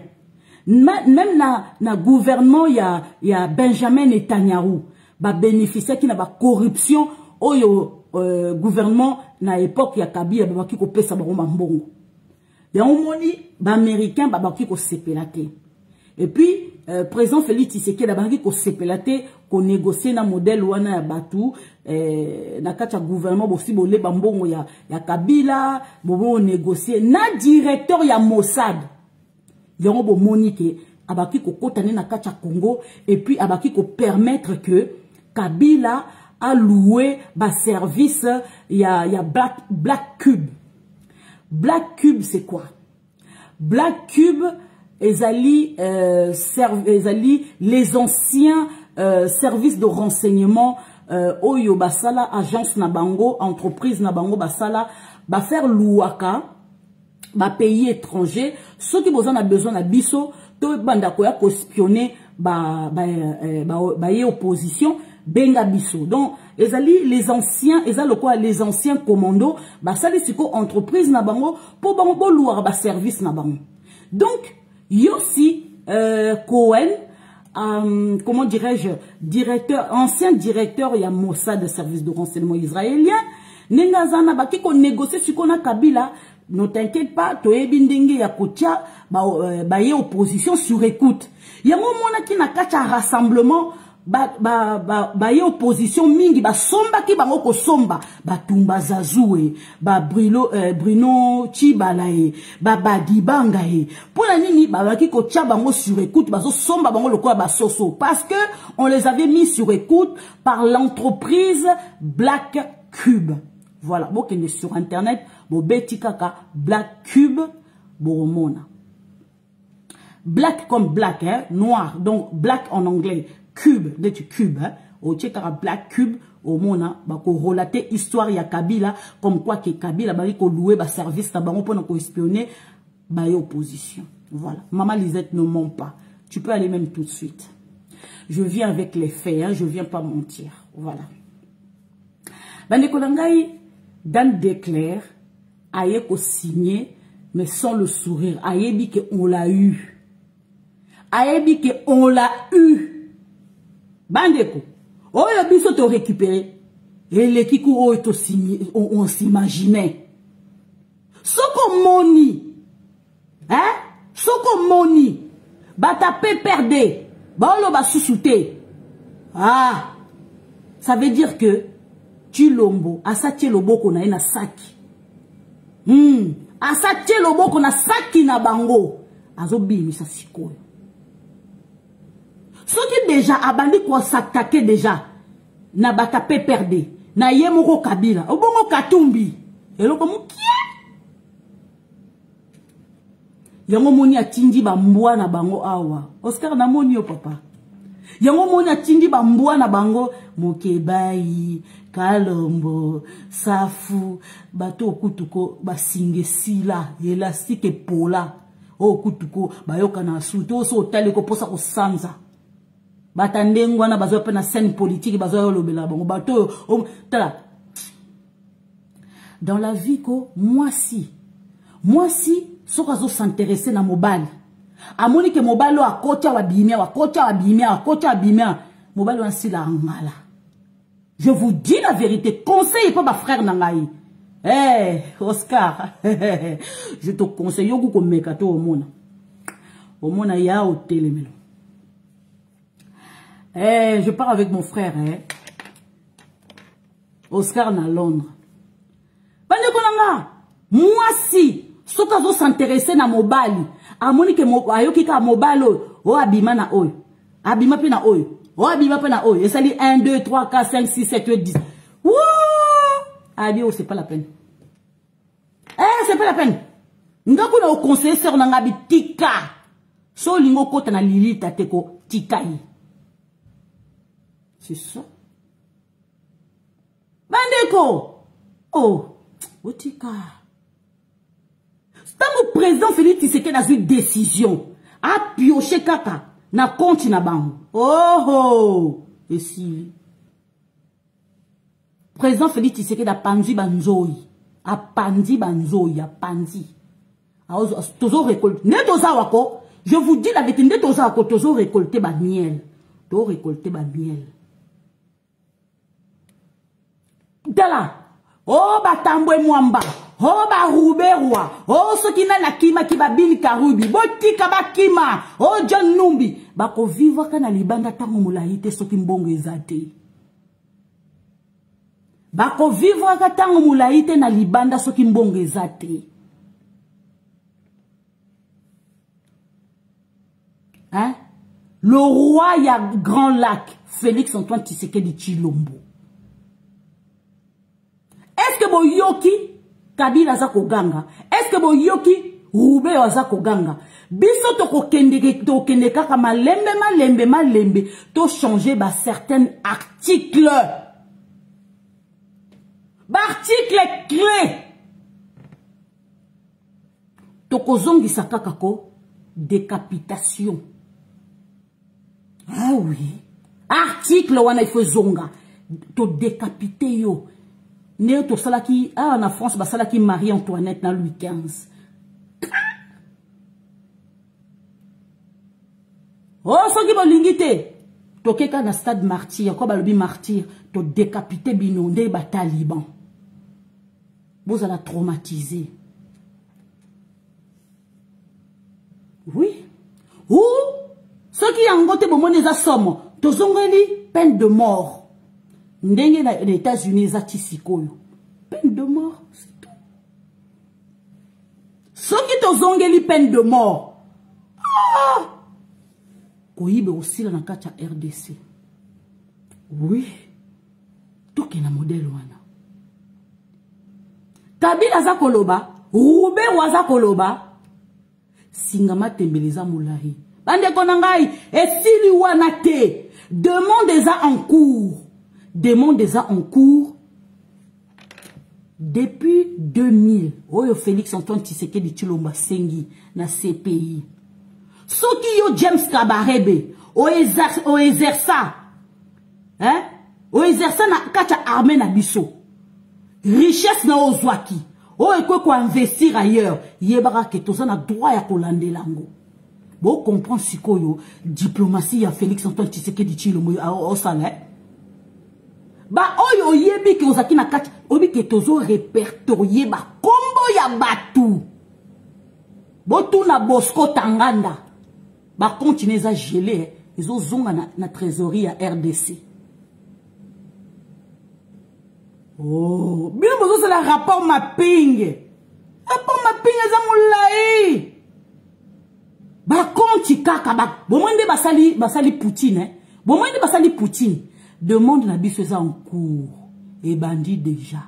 [SPEAKER 1] Même na gouvernement, il y a Benjamin Netanyahu. Ba bénéficiaire qui n'a pas corruption, oyo gouvernement na époque ya Kabila ba ki ko pesa ba mbongo. Ya omoni ba américain ba ki ko sepelate. Et puis président Félix Tshisekedi ba ki ko sepelate ko négocier na modèle wana ya batu na kati ya gouvernement bosi bolé ba mbongo ya Kabila bo négocier na directeur ya Mossad. Yango bo monique abaki ko kotane na kati ya Congo et puis abaki ko permettre que Kabila a loué ba service ya Black Cube. Black Cube c'est quoi? Black Cube ezali les anciens services de renseignement oyo basala agence na bango entreprise na bango basala ba faire louaka ba pays étranger ceux qui besoin na biso to banda ko ya ko espionner ba opposition benga biso. Donc les anciens les anciens commandos basali siko entreprise na bango pour bango bo louara ba service na bango. Donc Yossi Cohen comment dirais-je, ancien directeur ya Mossad de service de renseignement israélien nengazana baki ko négocier siko na Kabila. Ne t'inquiète pas, tu es bindingi ya kotia ba ye opposition sur écoute. Ya mona ki na kacha rassemblement ba ye opposition mingi ba somba ki bango ko somba ba Tumba Zazoué ba Bruno Chibalae ba Badibanga e pona nini ba ki ko tia bango sur écoute ba so somba bango lokola ba soso parce que on les avait mis sur écoute par l'entreprise Black Cube. Voilà, bon qu'il est sur internet, bon beti kaka Black Cube boromona. Black comme black hein, noir, donc black en anglais, cube, de cube hein. Au tchekara Black Cube au mona ba ko relater histoire ya Kabila comme quoi que Kabila ba ko louer ba service ta bango pour ko espionner ba opposition. Voilà, maman Lisette ne ment pas. Tu peux aller même tout de suite. Je viens avec les faits hein, je viens pas mentir. Voilà. Bande kolangai Dan déclare, aïe ko signé, mais sans le sourire. Aïe dit qu'on l'a eu. Aïe dit qu'on l'a eu. Bandeko. Oh, y'a biso te récupéré. Et les kikou oh to signé, on s'imaginait. Soko moni. Hein? Soko moni. Batape perdé. Baolo ba sousouté. Ah. Ça veut dire que Tshilombo, asatie loboko na ena saki. Asatie loboko na saki na bango. azobimisa sikoyo. Soki déjà abandi ko s'attaquer déjà na batape perdre na ye moko Kabila obongo Katumbi eloko mukie yango moni atindi ba mbwa na bango awa Oscar na moni yo papa yango moni atindi ba mbwa na bango Mokebai Kalombo Safu bato okutuko basinge sila elastique pola okutuko bayoka na suto so otali ko posa ko sanza batandengwa na bazo pe na scène politique bazo yolobela bango bato tala dans la vie ko moi si sokazo s'intéresser na mobile amoni ke mobile a kocha wa bimia mobile wa sila ngala. Je vous dis la vérité, conseille pas ma frère nangai. Oscar, je te conseille yoku ko mekato au mona ya au télémelo. Je pars avec mon frère, Oscar na Londres. Bande konanga, moi si sokazo s'intéresser na mobile, amoni ke ayoki ka mobile o abima na oyo. Abima pe na oyo. Oh, abima pe na oyo. Et ça dit 1 2 3 4 5 6 7 8 10. Wouh! Adio, c'est pas la peine. C'est pas la peine. Ngaku na au conseiller sœur na ngabi tika. So lingo kota na lili tateko tikai. C'est ça. Bandeko. Oh, tika. Tango président Félix Tshisekedi a une décision. A pioché kaka na compte na bango. Oh. Et si président Félix Tshisekedi a pandi banzoi. A pandi banzoi, a pandi. Tozo récolte. Ne toza wako. Je vous dis la vérité, ne toza wako tozo récolter ba miel. To récolter ba miel. Dala. Oh batambwe mwamba. Oh ba ruberwa. Oh sokina na kima kiba bini karubi. Botika ba kima. Oh John Numbi. Bako vivre kana libanda tango mulaite soki mbongo ezate. Bako vivre ka tango mulaite na libanda soki mbongo ezate. Hein? Le roi ya Grand Lac, Félix Antoine Tshisekedi Tshilombo. Est-ce que boyoki Kabila za koganga? Est-ce que boyoki Roubert za koganga? Biso to kende kaka malembe to changer ba certains articles. Ba article clé. To kozongi sakaka ko décapitation. Ah oui. Article wana il faut zonga. To décapiter yo. Ne to salaki en France ba salaki Marie-Antoinette na Louis XV. Oh soki bolingite. To keka na stade martyr, ko balobi martyr, to décapiter binonde ba taliban. Vous allez traumatiser. Oui. Ou ceux qui ont voté pour mon somme, tous ont peine de mort. Ndenge na les États-Unis zatisikoyo. Peine de mort, c'est tout. Ceux qui tous ont peine de mort. Ah! Koyibe aussi la nakacha RDC. Oui. Tout qui na modèle wana. Kabila za koloba, Roubert waza koloba. Singama tembeleza moulahi. Bande konangai, esili wana te. Demandez en cours. Demandez en cours. Depuis 2000, Oyo Félix Antoine Tshisekedi Tshilombo sengi na CPI. Soki yo James Kabarebe, o exerça. Hein? O exerça na kacha armée na biso. Richesse na ozwaki. O ekwe ko investir ailleurs. Yebara ke toza na droit ya kolande lango. Bo comprend sikoyo diplomatie ya Félix Antoine Tshisekedi Tshilombo au salaire. Ba oyo yebi ke ozaki na kati obi ke tozo répertorier ba kombo ya batu. Botu na Bosco Tanganda. Ba continuer za gelé ezo zonga na trésorerie ya RDC. Oh, bien bozo c'est le rapport mapping. Rapport mapping eza moulayi. compte kaka bomwende basali Poutine hein bomwende basali Poutine demande na biso ça en cours et bandit déjà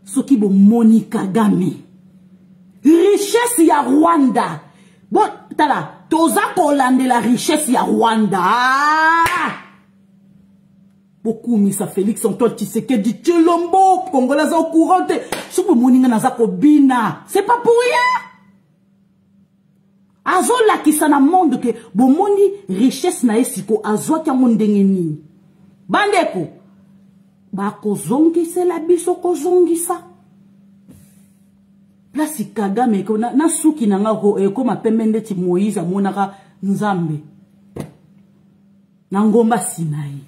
[SPEAKER 1] soki bomoni Kagame richesse ya Rwanda bon tala toza kolande la richesse ya Rwanda beaucoup misa Félix Antoine Tshisekedi Tshilombo Congolais au courant ce que moninga naza kobina c'est pas pour rien azo la kisana monde que bomoni richesse na esiko azo kya mondenge ni bandeko bako zongisa la biso ko zongisa place Kagame ko na suki na ngako ko mapemende ti Moïse amonaka Nzambe na ngomba Sinai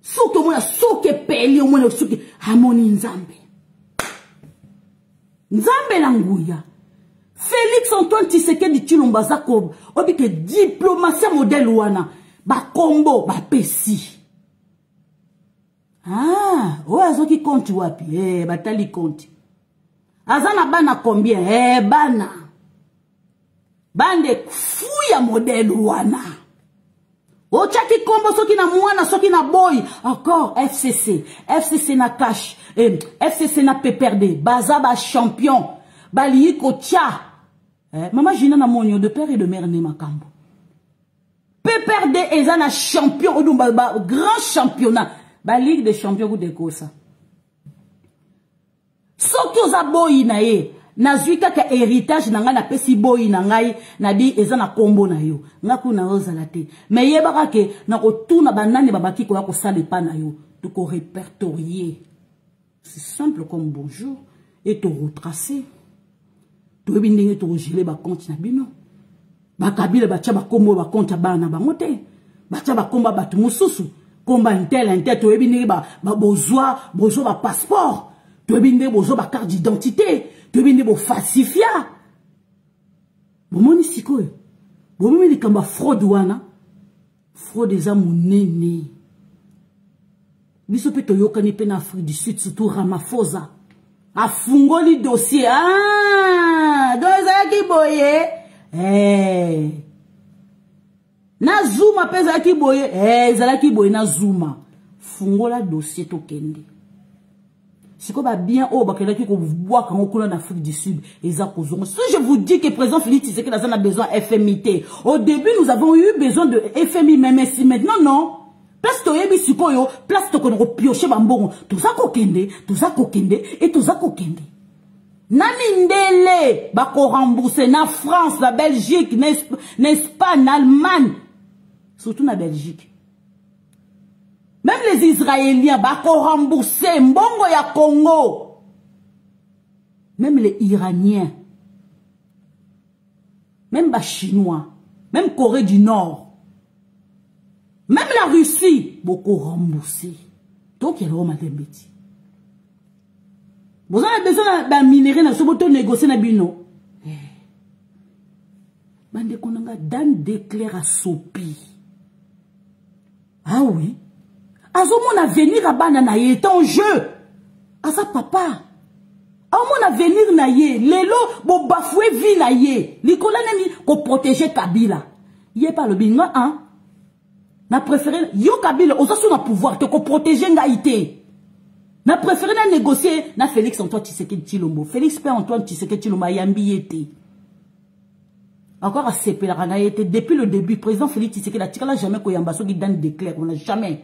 [SPEAKER 1] soki mona soki peli mona soki hamoni Nzambe na nguya Félix Antoine Tshisekedi Tshilombo Zakob obike diplomatie modèle wana ba kombo ba pesi azoki compte wapi batali compte azana bana combien bana bande fuya modèle wana ochaki kombo soki na mwana soki na boy encore FCC na cash FCC na PPRD baza ba champion bali ko tia maman Gina na monyo de père et de mère ne makambo PPRD ezana champion odumba grand championnat ba ligue des champions de kosa soki oza boy na ye nazwi kaka héritage na ngai na pesi boy na ngai na bi ezana kombo na yo ngaku na ozala te mais yebaka ke na kotuna banani babaki ko ya kosala pa na yo to ko répertorier c'est simple comme bonjour et to retracer to ebindenge to gelé ba compte na bino ba kabila ba tia ba kombo ba compte bana bango te ba tia ba komba batu mususu komba intel to ebindenge ba bozwa ba passeport to ebindenge bozwa ba carte d'identité to ebindenge bo falsifia bomoni sikoyo bomoni likamba fraude wana fraude eza monene biso pe toyokani pe na Afrique du Sud surtout Ramaphosa afungoli dossier doza ki boye na Zuma pesa ki boye ezala ki boye na Zuma fungola dossier to kende siko ba bien bakela ki ko bois quand on en Afrique du Sud eza kozongo si je vous dis que président Félix Tshisekedi a besoin FMI au début nous avons eu besoin de FMI même si maintenant non place to yebi sikoyo place to ko piocher bambongo toza kokende et toza kokende nani ndele bako rembourser na France la Belgique n'Espagne Allemagne surtout na Belgique même les Israéliens bako rembourser mbongo ya Congo même les Iraniens même ba Chinois même Corée du Nord même la Russie, beaucoup remboursé. Donc, il y a vraiment des bêtises. Vous avez besoin d'un minerai, dans ce bouton négocier na bino. Bande konanga dan déclare à Sopi. Ah oui. Azo mon avenir à banana est en jeu. À sa papa. A mon avenir na ye. Lelo, bo bafoué vie na ye. Likola nani, ko protéger Kabila. Yé pas le binga, hein. Na préféré yo Kabila osasu na pouvoir te ko protéger ngaité. Na préféré na négocier na Félix Antoine Tshisekedi Tshilombo. Félix Père Antoine Tshisekedi Tshilombo yambi été. Encore à CP la été depuis le début président Félix Tshisekedi a tiré jamais ko yamba so qui donne des clairs on a jamais.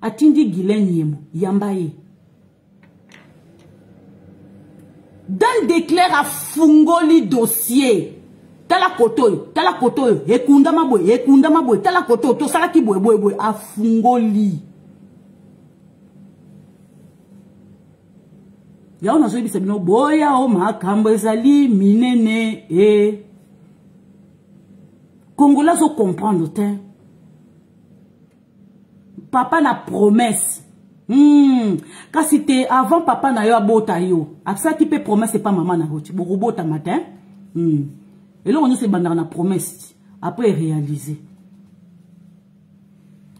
[SPEAKER 1] Atindi Guilain Yemo yambaye. Dans des clairs à fungoli dossier. Tala koto, ekunda maboy, tala koto, to sala ki boy, afungoli. Ya on a zoé bisabino, boya o makambo ezali, minene, Congolais so comprendre, te. Papa na promesse. Quand c'était avant papa na yo abota yo. Après ça qui peut promesse, c'est pas maman na roti. Bo robota matin. Et là, on se bandera na promesse. Après, réaliser.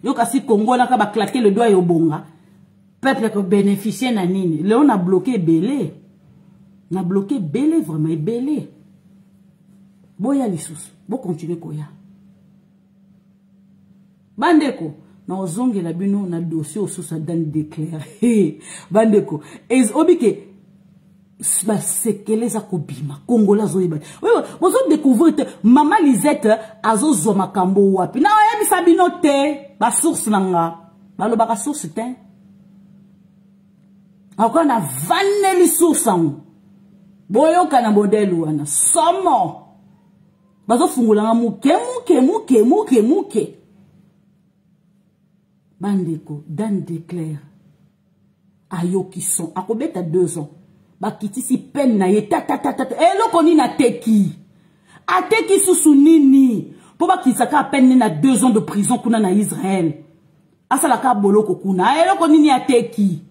[SPEAKER 1] Yo kasi Congo, là, va claquer le doigt et au bonga. Peuple qui bénéficier na nini. Là, on a bloqué Belé. On a bloqué Belé, vraiment, Belé. Boya lisusu. Bo continue koya. Bandeko. Na ozonge la bino na dossier osusa dan déclare. Bandeko. Obike. Ba sekele za kobima. Kongola zoyeba. Oui, bozo découvrir Maman Lisette azo zo makambo wapi. Na oyebi sabino te. Ba source nanga. Ba lo baka source te. Encore na vaneli source ang. Boyoka na modèle wana. Somo. Bazo fungulanga muke. Bandeko, Dan déclare. Ayo qui sont. Akobeta 2 ans. Bakiti si peine na ye. Elo koni na teki. A teki susu nini. Po bakisaka peine na 2 ans de prison kuna na Israël. Asalaka boloko kuna. Elo koni ni a teki.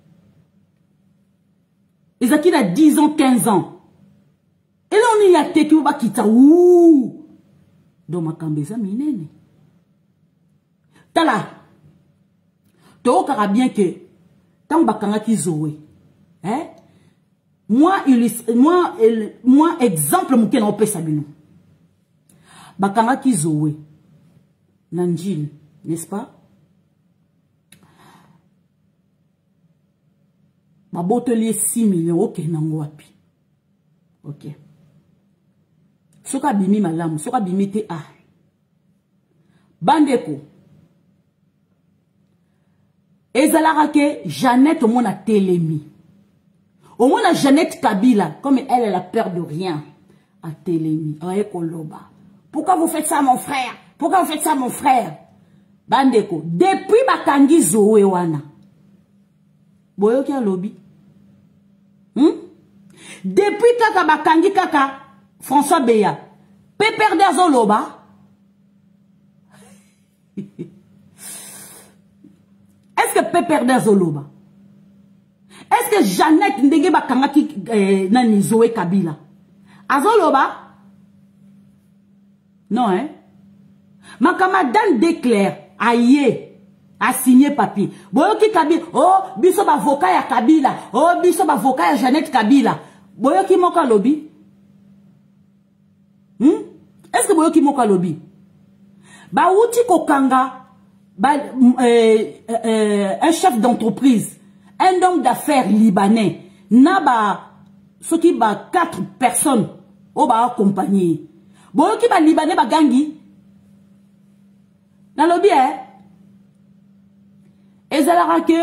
[SPEAKER 1] Ezaki na 10 ans, 15 ans. Elo ni a teki po bakita. Ouh. Do makambeza minene. Tala. To kara bien que tant bakanga ki zoé. Hein? Moi exemple mouke na opesa bino. Bakanga ki zoé. Nanjil, n'est-ce pas? Ma botelier 6 millions, ok, nango wapi. Ok. Soka bimi malamu, soka bimi te a. Bandeko. Ezalara que Jeannette au monde a télémi. Au monde a Jeannette Kabila, comme elle a peur de rien, a télémi. Pourquoi vous faites ça mon frère? Pourquoi vous faites ça mon frère? Bandeko, depuis Bakangi Zoé wana. Boyo ki a lobby. Depuis kaka Bakangi kaka François Beya. Pépère d'Azo loba. Est-ce que Pépère d'Azoloba? Est-ce que Jeannette Ndenge Bakanga ki nani Zoé Kabila? Azoloba? Non, hein? Ma camarade déclare, aïe, a signé papier. Boyoki Kabila, oh, biso ba avocat ya Kabila, oh, biso ba avocat ya Jeannette Kabila. Boyoki moka lobby? Est-ce que Boyoki moka lobby? Ba uti kokanga. Un chef d'entreprise, un homme d'affaires libanais, ce qui ba 4 personnes au ba accompagner. Bon qui ba libanais ba gangi. Dans le bien. Et ça que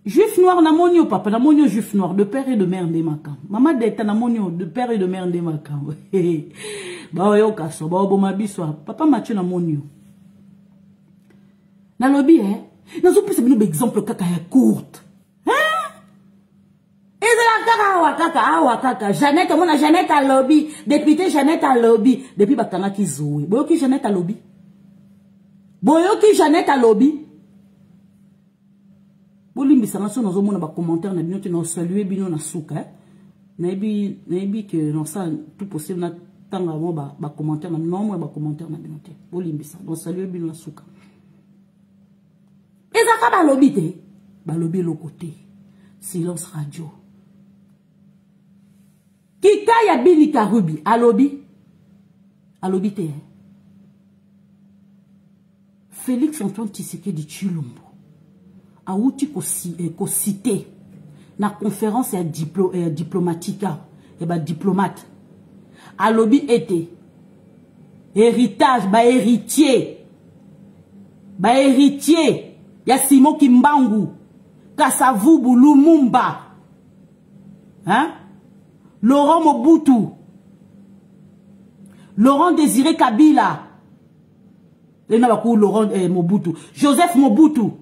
[SPEAKER 1] juif noir na monio papa na monio juif noir de père et de mère de makam. Maman d'être na monio de père et de mère de makam. Ba yo kaso ba bo mabiswa papa Mathieu na monio. Dans le lobby, hein? Nous avons plus un exemple kaka ya courte. Hein? Et de la kaka. Jeannette, mon Jeannette à lobby. Député Jeannette à lobby. Depuis Bakanga qui zoé. Boyoki Jeannette à lobby. Boyoki Jeannette à lobby. Bolimbi sangaso nous avons un commentaire na bino na saluer bino na souka. Naibi que non ça tout possible na tanga mo ba commentaire na non mo ba commentaire na bino te. Bolimbi ça. Nous saluer bino na souka. Et ça va lobby te, lobby le côté. Silence radio. Kika ya Bili Karubi, à lobby te. Félix Antoine Tshisekedi Tshilombo. A outi ko cité na conférence ya diplomatica, et ba diplomate. À lobby était héritage, héritier. Ya Simon Kimbangu, Kasavubu Lumumba, hein? Laurent Mobutu, Laurent Désiré Kabila, Laurent Mobutu, Joseph Mobutu,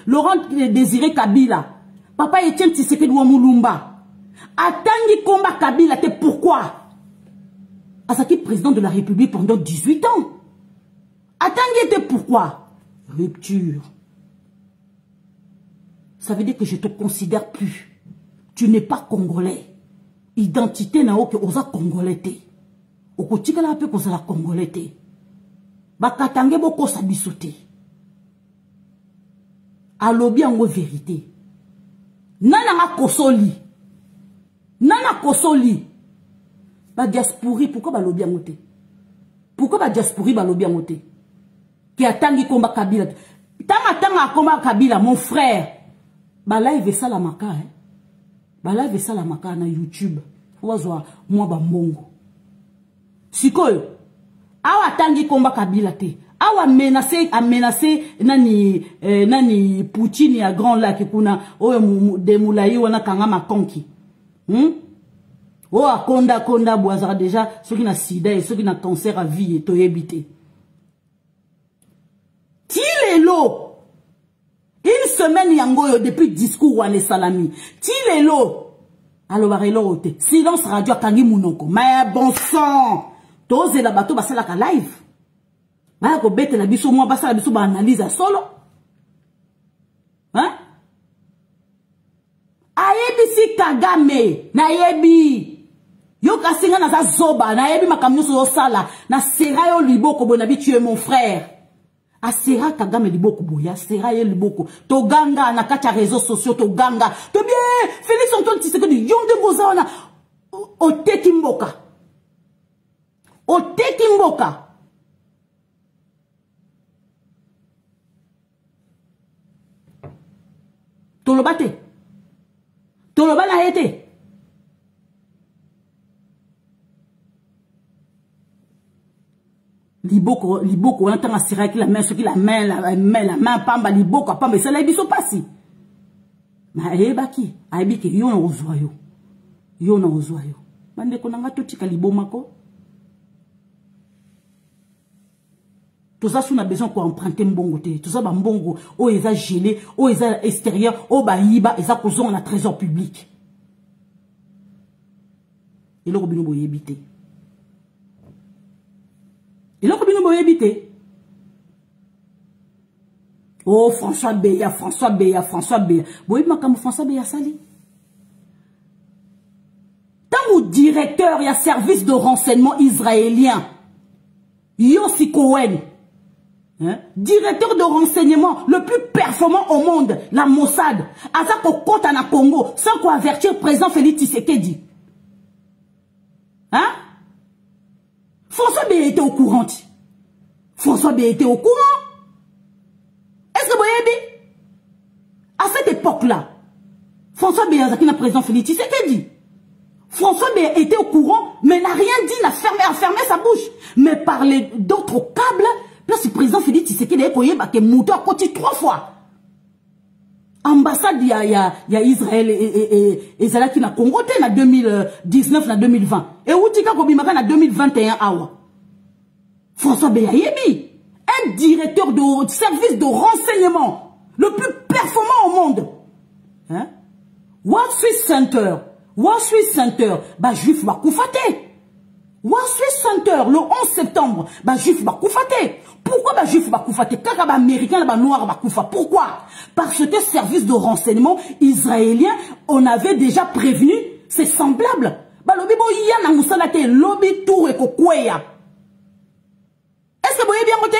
[SPEAKER 1] Laurent Désiré Kabila, Papa Etienne Tshisekedi Mulumba, Atangi Komba Kabila, te pourquoi? Asaki président de la République pendant 18 ans. Atangi te pourquoi? Rupture. Ça veut dire que je te considère plus. Tu n'es pas congolais. Identité n'a aucun osa congolais te. Okotika la pe kosa la congolais te. Bakatange boko sabisote. Alobi ango vérité. Nana kosoli. Ba diaspori, pourquoi ba lobi angote? Pourquoi ba diaspori ba lobi angote? Qui attendit combat Kabila. Tanga combat Kabila, mon frère. Ba live ça la maka, hein. Ba live ça la maka na YouTube. Wazwa moi ba mbongo. Sikoyo. Awa tangi combat Kabila te. Awa menacé nani Poutine ya Grand Lac kuna oyo demulayi wana kanga makonki. Oh konda boazara déjà ceux qui na sida et ceux qui na cancer à vie et to éviter. Tilelo. Une semaine yangoyo depuis discours wane salami. Tilelo. Alors barelo ote. Silence radio kangi munoko. Mais bon sang. Toze la bateau basala ka live. Maya ko bete la biso moi basala biso ba analyse solo. Hein? Ayebi si Kagame na yebi. Yo kasinga na za zoba na yebi makamyo so sala na sera yo liboko bonabi tu es mon frère. Asera Kagame liboko boya sera ye liboko to ganga na kati ya réseaux sociaux to ganga to bien Félix Antoine Tshisekedi yonde bozana o teki mboka toloba na yete liboko on entend assurer que la main pamba liboko pamba ça la biso pasi na ebaki aibiki yo na ozwa yo bande ko nanga to tika libomako tout ça on a besoin ko emprunter mbongo te tout ça ba mbongo o eza gelé o eza extérieur o ba yiba eza kozonga na trésor public et le robino boyebité. Et là, comment vous habitez? Oh, François Beya. Vous ma comme François Beya sali. Tant ou directeur, il y a service de renseignement israélien. Yossi Cohen. Hein? Directeur de renseignement le plus performant au monde, la Mossad. Azako Kota na Congo, sans quoi avertir président Félix Tshisekedi. Hein? François Beya était au courant. François Beya était au courant. Est-ce que vous voyez? À cette époque-là, François Beya qui n'a président Félix Tshisekedi. François Beya était au courant, mais n'a rien dit, n'a fermé sa bouche. Mais par d'autres câbles, parce que le président Félix Tshisekedi a koyé que Mouto a côté 3 fois. Ambassade il y a Israël et Zala qui n'a Congo en 2019 na 2020 et Outika Kobimaka en 2021 awa. François Beya yebi, un directeur de service de renseignement le plus performant au monde. Hein? Wall Street Center, bah juif va koufate. Wall Street Center le 11 septembre, bah juif va koufate. Pourquoi bah juif va koufate? Kaka bah américain bah noir va koufa. Pourquoi? Parce que service de renseignement israélien, on avait déjà prévenu, c'est semblable. Bah lobi bo yana musala te lobi tour et kokweya. Est-ce que vous voyez bien côté?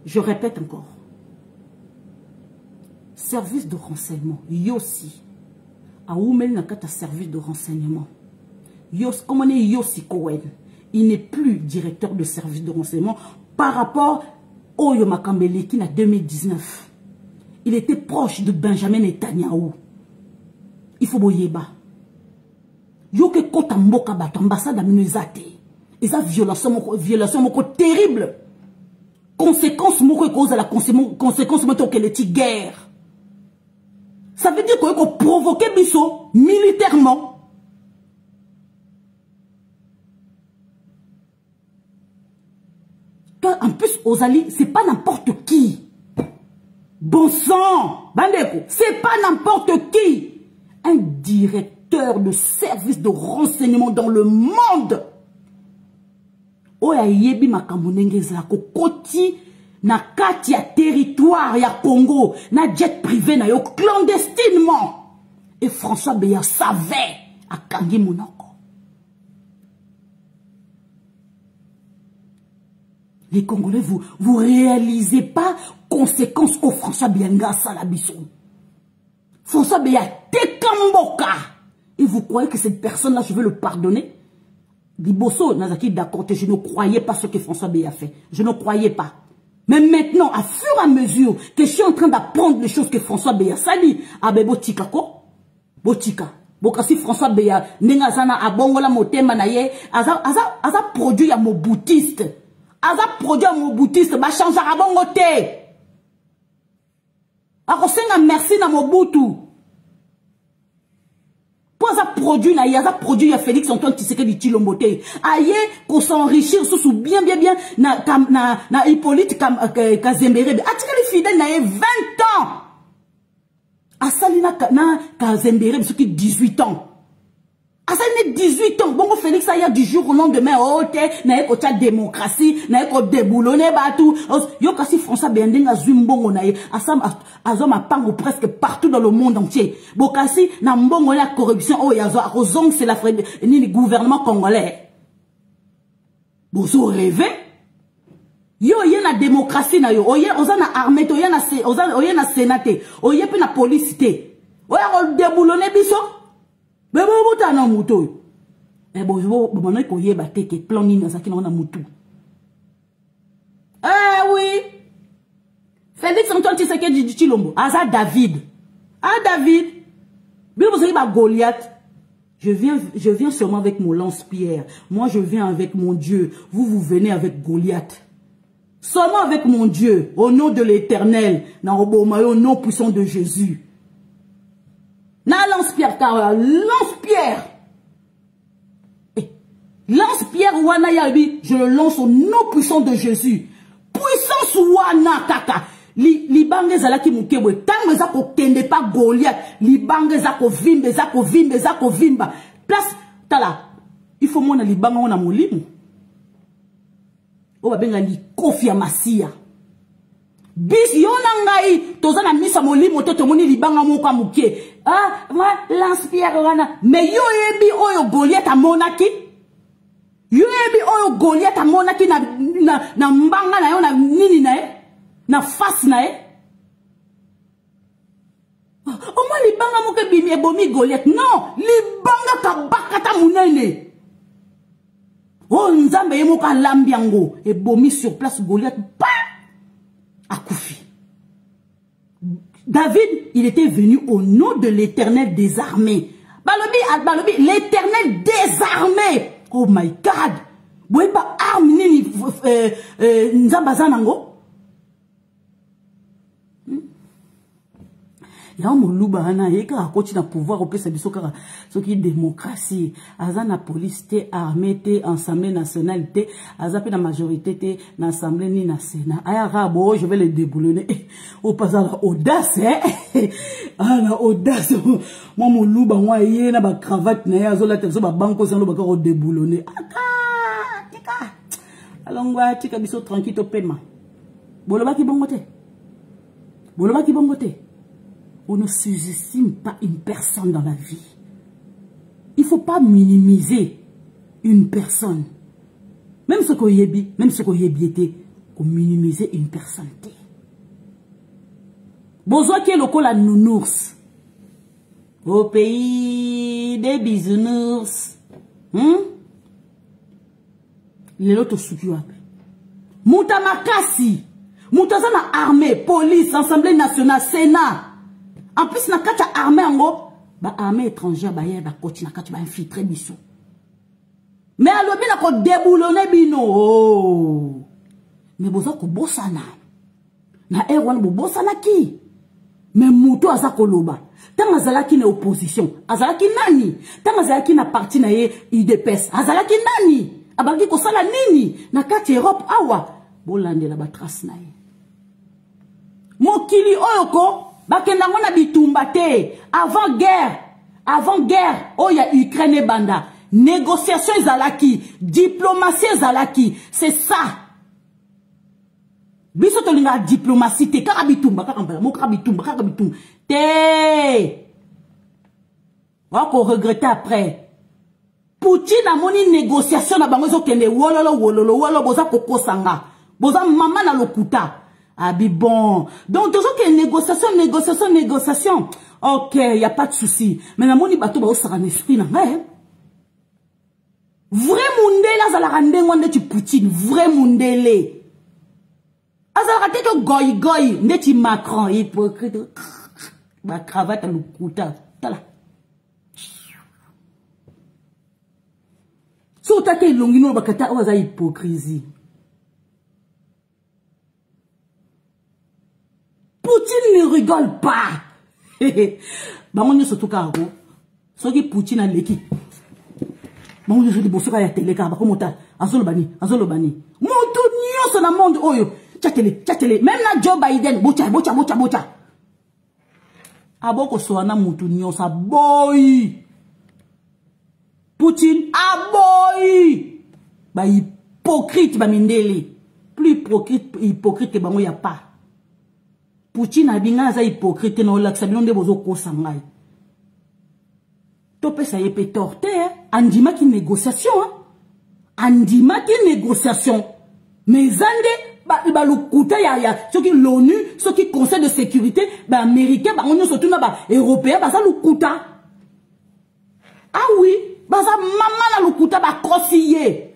[SPEAKER 1] Je répète encore. Service de renseignement, Yossi. A oumel na kata service de renseignement. Comme on est Yossi Cohen, il n'est plus directeur de service de renseignement par rapport au Yomakambele qui en 2019. Il était proche de Benjamin Netanyahu. Il faut boyeba. Yoke kota mboka bato ambassade aminezate. Et ça violation moko terrible. Conséquence moko cause à la conséquence moko qu'elle est guerre. Ça veut dire qu'on provoquait Bisso militairement. En plus, Ozali, c'est pas n'importe qui. Bon sang, Bandeko, c'est pas n'importe qui. Un directeur de service de renseignement dans le monde. Oya yebi makamunenge zako koti na kati ya territoire ya Congo, na jet privé na yo clandestinement. Et François Beya savait à Kangi Monoko. Les Congolais, vous réalisez pas conséquences au François Beya Ngasa la Bissou. François Beya te Namboka. Et vous croyez que cette personne-là, je vais le pardonner? Liboso, Nazaki, d'accord, je ne croyais pas ce que François Beye a fait. Je ne croyais pas. Mais maintenant, à fur et à mesure que je suis en train d'apprendre les choses que François Beye a sali, abe botika ko? Botika. Bokasi François Beye, nengazana abongola motema na ye, aza produit ya mo boutiste. Aza produit ya mo boutiste, ba change abongote. Akosenga merci na Mobutu. Pour ça produit na yaza produit ya Félix Antoine Tshisekedi Tshilombo. Aye pour s'enrichir sous bien na Hippolyte Kazemberebe. Atikali fidèle na 20 ans. Asalina na Kazemberebe ce qui 18 ans. Asalina 18 ans. Bon Félix aya du jour au lendemain ote na eko cha démocratie na eko déboulonner batu. Yo kasi François Bendenga zumbongo na ye azoma pango presque partout dans le monde entier. Bokasi na mbongo la corruption oh yazo akozong c'est la ni le gouvernement congolais. Bozo rêvé. Yo yena démocratie na yo, oye ozana armée to yena oyena sénaté, oye pe na police té. Oya ko déboulonner biso. Bebo buta na muto. Eh bozo bono ko yeba te ke plan ni nazaki na mutu. Oui. Félix Antoine Tshisekedi Tshilombo. Aza David. Ah David. Bien vous avez ma Goliath. Je viens seulement avec mon lance-pierre. Moi je viens avec mon Dieu. Vous venez avec Goliath. Seulement avec mon Dieu. Au nom de l'Éternel. Au nom puissant de Jésus. Na lance-pierre. Lance-pierre. Lance-pierre wana yabi. Je le lance au nom puissant de Jésus. Puissance wana kaka. Libange zalaki mukebwe tango za ko kende pa Goliath libange za ko vimba place tala il faut mona libanga ona molimo o babenga li kofi ya masia bis yona ngai tozana misa molimo to moni libanga moko muke moi lance-pierre wana mais yo yebi oyo Goliath amonaki yo yebi oyo Goliath amonaki na mbanga na yo na nini na na face na au moins libanga moke bimi ebomi Goliath non libanga kabakata munene oh nzambe yemoka lambiango ebomi sur place Goliath pa akufi. David il était venu au nom de l'Éternel des armées. Balobi l'Éternel des armées. Oh my God boyeba arme nini nzamba zanango. Ya moluba ana yeka akoti na pouvoir opesa biso kaka soki démocratie aza na police te armée te assemblée nationale te aza pe na majorité te na assemblée ni na sénat aya rabo je vais le déboulonner au passage la audace ah la audace moi moluba moi yé na ba cravate na ya zola te so ba banko sans lo ba ko déboulonner aka tika alongwa tika biso tranquille to pema boloba ki bongote on ne sous-estime pas une personne dans la vie. Il ne faut pas minimiser une personne. Même ce qu'on y était, qu'on minimiser une personne. Bonjour qui est le col à nounours. Au pays des bisounours. Les autres soukuables. Moutamakasi. Moutazana armée, police, assemblée nationale, sénat. En plus, na kacha armée ango, ba armée étrangère ba yé ba koti na kacha ba infiltrer biso. Mais alobi na ko déboulonner bino. Oh. Mais boza ko bosana. Na erwan bo bosana ki. Mais muto azako loba. Tanga azalaki na opposition, azalaki nani? Tanga azalaki na parti na ye UDPS, azalaki nani? Abaki ko sala nini? Na kati Europe awa, bolande la ba trace na ye. Mokili oyoko bakenda ngona bitumba te avant guerre oya Ukraine banda négociation ezalaki diplomatie ezalaki c'est ça biso to linga diplomatie te kaka bitumba te wako regretter après Poutine a moni négociation na bango zo kende wololo boza kokosanga boza mama na lokuta Abi bon. Donc, toujours qu'il y a négociation. Ok, il n'y a pas de souci. Mais la moni bateau, bah, ça un esprit, là. Vrai mundele, ça la rende, on est Poutine. Vrai mundele. Ça la rende, goy, on est Macron, hypocrite. Ma cravate à l'oukuta. Tala. Si on t'a été longino, bah, kata, on a hypocrisie. Poutine ne rigole pas. Bah, on est surtout cargo. Ce qui Poutine a l'équipe. Bah, on est sur des bosses à la télé, car, bah, comment t'as, azolobani. Monto nyo, son monde, oyo. Tchatele. Même la Joe Biden, bocha. Aboko soana monto nyo, sa boy. Poutine, aboy. Bah, hypocrite, bah, mindele. Plus hypocrite que bah, on y a pas. Poutine a bien za hypocrite no la sabion de bozo ko sangai. Topé ça yé pétorté hein. Andima qui négociation hein. Andima qui négociation. Mais zande ba lukuta ya ceux qui l'ONU, ceux qui conseil de sécurité, ba américain, ba on surtout na ba européen, ba ça lukuta. Ah oui, ba ça maman la lukuta ba kosiyé.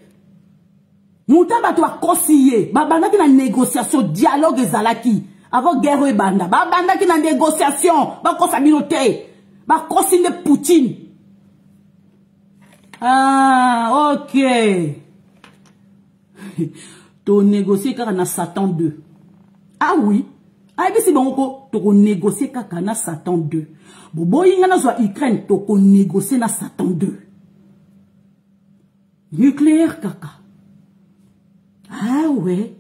[SPEAKER 1] Mouta ba to kosiyé. Ba banda ki na négociation, dialogue ezalaki. Avant guerre et banda. Ba banda qui na négociation. Ba kosa minote. Ba kosine Poutine. Ah, ok. To négocier car na Satan 2. Ah oui. Ah, et si bon ko to négocier car na Satan 2. Bobo yinga na zo Ukraine to ko négocier na Satan 2. Nucléaire kaka. Ah ouais.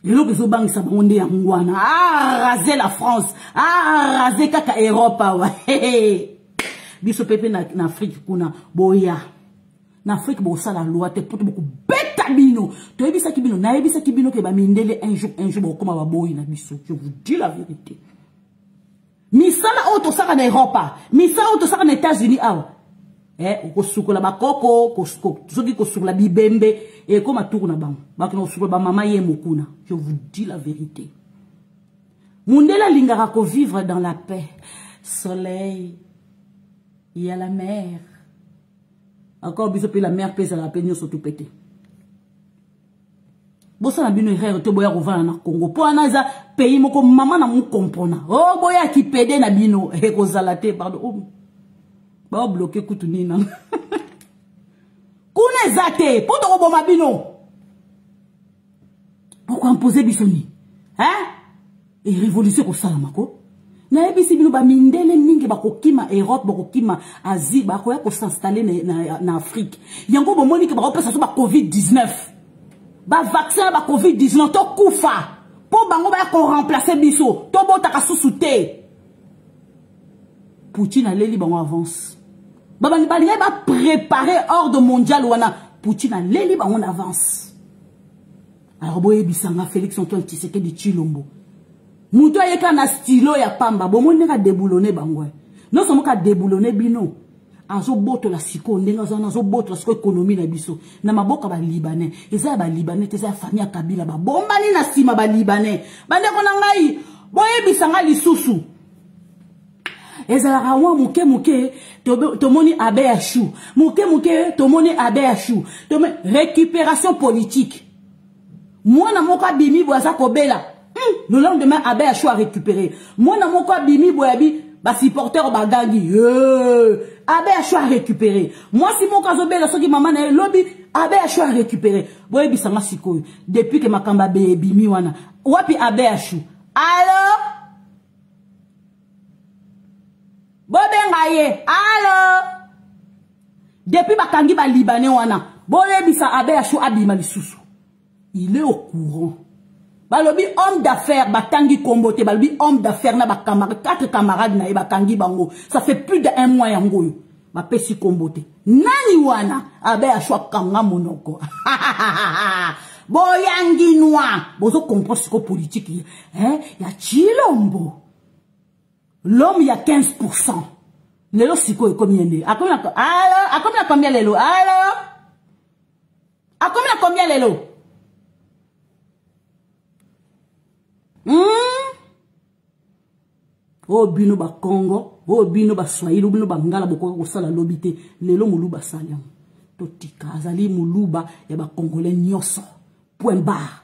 [SPEAKER 1] Et l'autre ils ont banque ça on est en raser la France, raser kaka Europe ouais. Biso pepe na Afrique kuna boya. Na Afrique bo ça la loi te pour beaucoup beta bino. To ebisa kibino na ebisa kibino ke ba mindele un jour bo koma ba boy na biso. Je vous dis la vérité. Misala auto saka na Europe, misala auto saka na États-Unis ah. Ko sukola ba koko, ko soki ko sukola bibembe et comme tour na bang. Ba ko sukola ba mama ye mokuna. Je vous dis la vérité. Mundela lingara ko vivre dans la paix. Soleil, il y a la mer. Encore biso pe la mer pèse la peine surtout pété. Bosa na bino erreur to boya kovana na Congo. Po anaza pays moko mama na mu kompona. Oh boya ki pede na bino e ko zalate pardon. Oh. Ba bloquer kutuni na. Kune zate, poto ko boma bino. Pourquoi imposer bisoni? Hein? Et révolution ko salamako. Na ebisi bino ba mindele mingi ba kokima Europe, ba kokima Asie, ba ko ya ko s'installer na Afrique. Yango bomoni ke ba ko pesa so ba COVID-19. Ba vaccin ba COVID-19 to kufa. Po bango ba ko remplacer biso. To botaka susute. Poutine a leli bango avance. Baba Nibali va préparer ordre mondial wana. Poutine a leli bango en avance. Alors boye bisanga Félix Antoine Tshisekedi Tshilombo. Muto yeka na stylo ya pamba. Bomoni ka déboulonner bango. Non seulement ka déboulonner bino. Azo boto la siko ndenga zana zo boto la siko économie na biso. Na maboka ba libanais. Eza ba libanais teza famille Kabila ba bombani na sima ba libanais. Bande ko na ngai boye bisanga lisusu. Ezala wa muke tomoni ABHU. Muke tomoni ABHU. Récupération politique. Moi na moka bimi boaza kobela. Le lendemain ABHU a récupéré. Moi na moka bimi boabi ba supporter ba gangi. ABHU a récupéré. Moi si moka zobela soki mama na lobby ABHU a récupéré. Boye bisanga sikoyo. Depuis que makamba bimi wana. Wapi ABHU. Alors Bobengaye, allo. Depuis bakangi ba libanais wana, boye bisa ABHU abima lisusu. Il est au courant. Balobi homme d'affaires, bakangi kombote, balobi homme d'affaires na ba camarade, 4 camarades na bakangi bango. Ça fait plus de 1 mois yango yo. Ba pesi kombote. Nani wana ABHU kanga monoko. Boyangi noa, bozo comprendre ce que politique hein, ya Tshilombo. L'homme, il y a 15%. Lelo siko est combien de? A combien lelo? Alors? A combien lelo? Oh bino ba Congo, oh bino ba Swahili, oh bino ba Ngala boko ko sala lobité, lelo muluba saliam. Totika azali muluba ya ba Congolais nyoso. Point barre.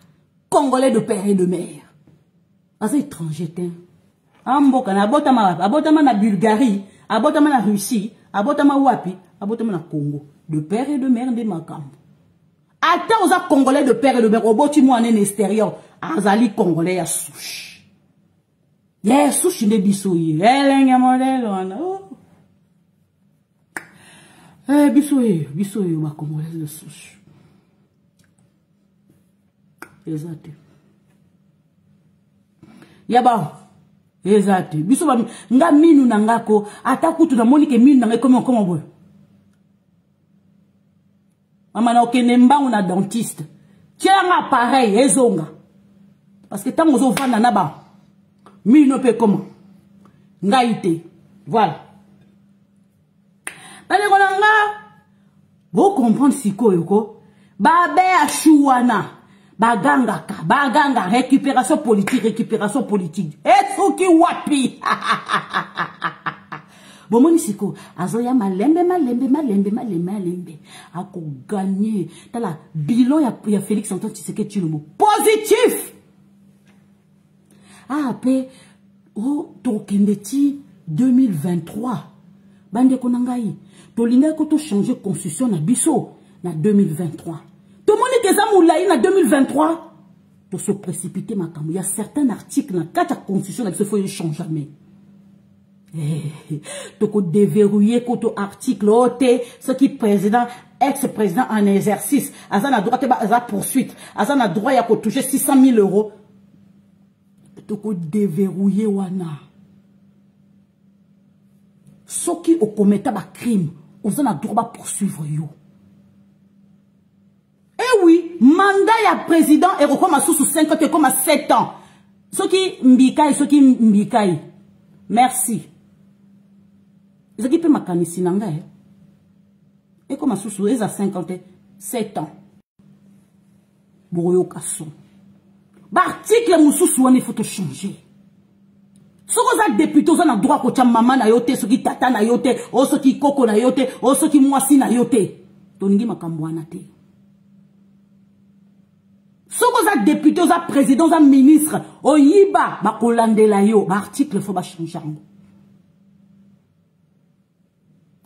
[SPEAKER 1] Congolais de père et de mère. Asa étranger ten. Amboka na abotama na Bulgarie, abotama na Russie, abotama wapi, abotama na Congo, de père et de mère de makambo. Ata oza Congolais de père et de mère, oboti mo en extérieur, azali Congolais ya souche. Yes, souche de bisoye. Elenga modèle wana. Bisoye ba Congolais de souche. Exact. Yaba. Exact. Biso ba nga minu na ngako ata kutu na moni ke minu na ngai comme boy. Mama na okene mbangu na dentiste. Tia nga pareil ezonga. Parce que tant ozo vanda na ba minu pe comment. Ngaite. Voilà. Bale kona nga vous comprendre siko yoko ba be ashuana. Baganga, récupération politique. Et ce qui wapi. Bon, mon isiko, azoya malembe. Ako gagné. T'as la bilan, y a Félix Antoine Tshisekedi tu le mot. Positif. Ah, après, oh, tokendeti 2023. Bande konangai. Tolinga koto changer constitution na biso na 2023. Tout le monde est déjà en 2023. Pour se précipiter, il y a certains articles dans la constitution qui se font changer jamais. Donc, déverrouiller contre article, ce qui président, ex-président en exercice, Azan a droit à poursuite, Azan a droit à toucher 600 000 euros. Donc, déverrouiller wana. Ce qui au commettre un crime, Azan a droit à poursuivre yo. Eh oui, mandat ya président et comme sous 5 ans, comme à 7 ans. Ceux qui mbikai. Merci. Ceux qui peut makanisi nanga. Et comme sous à 57 ans. Boroyo kason. L'article moussous il faut changer. Ce que vous député, vous avez droit que maman na yote, ceux qui tata na yote, ou ceux qui koko na yote, ou ceux qui moisi na yote. Toningi makambouana te. Si vous êtes député, vous êtes président, vous êtes ministre, vous êtes l'article, il faut changer.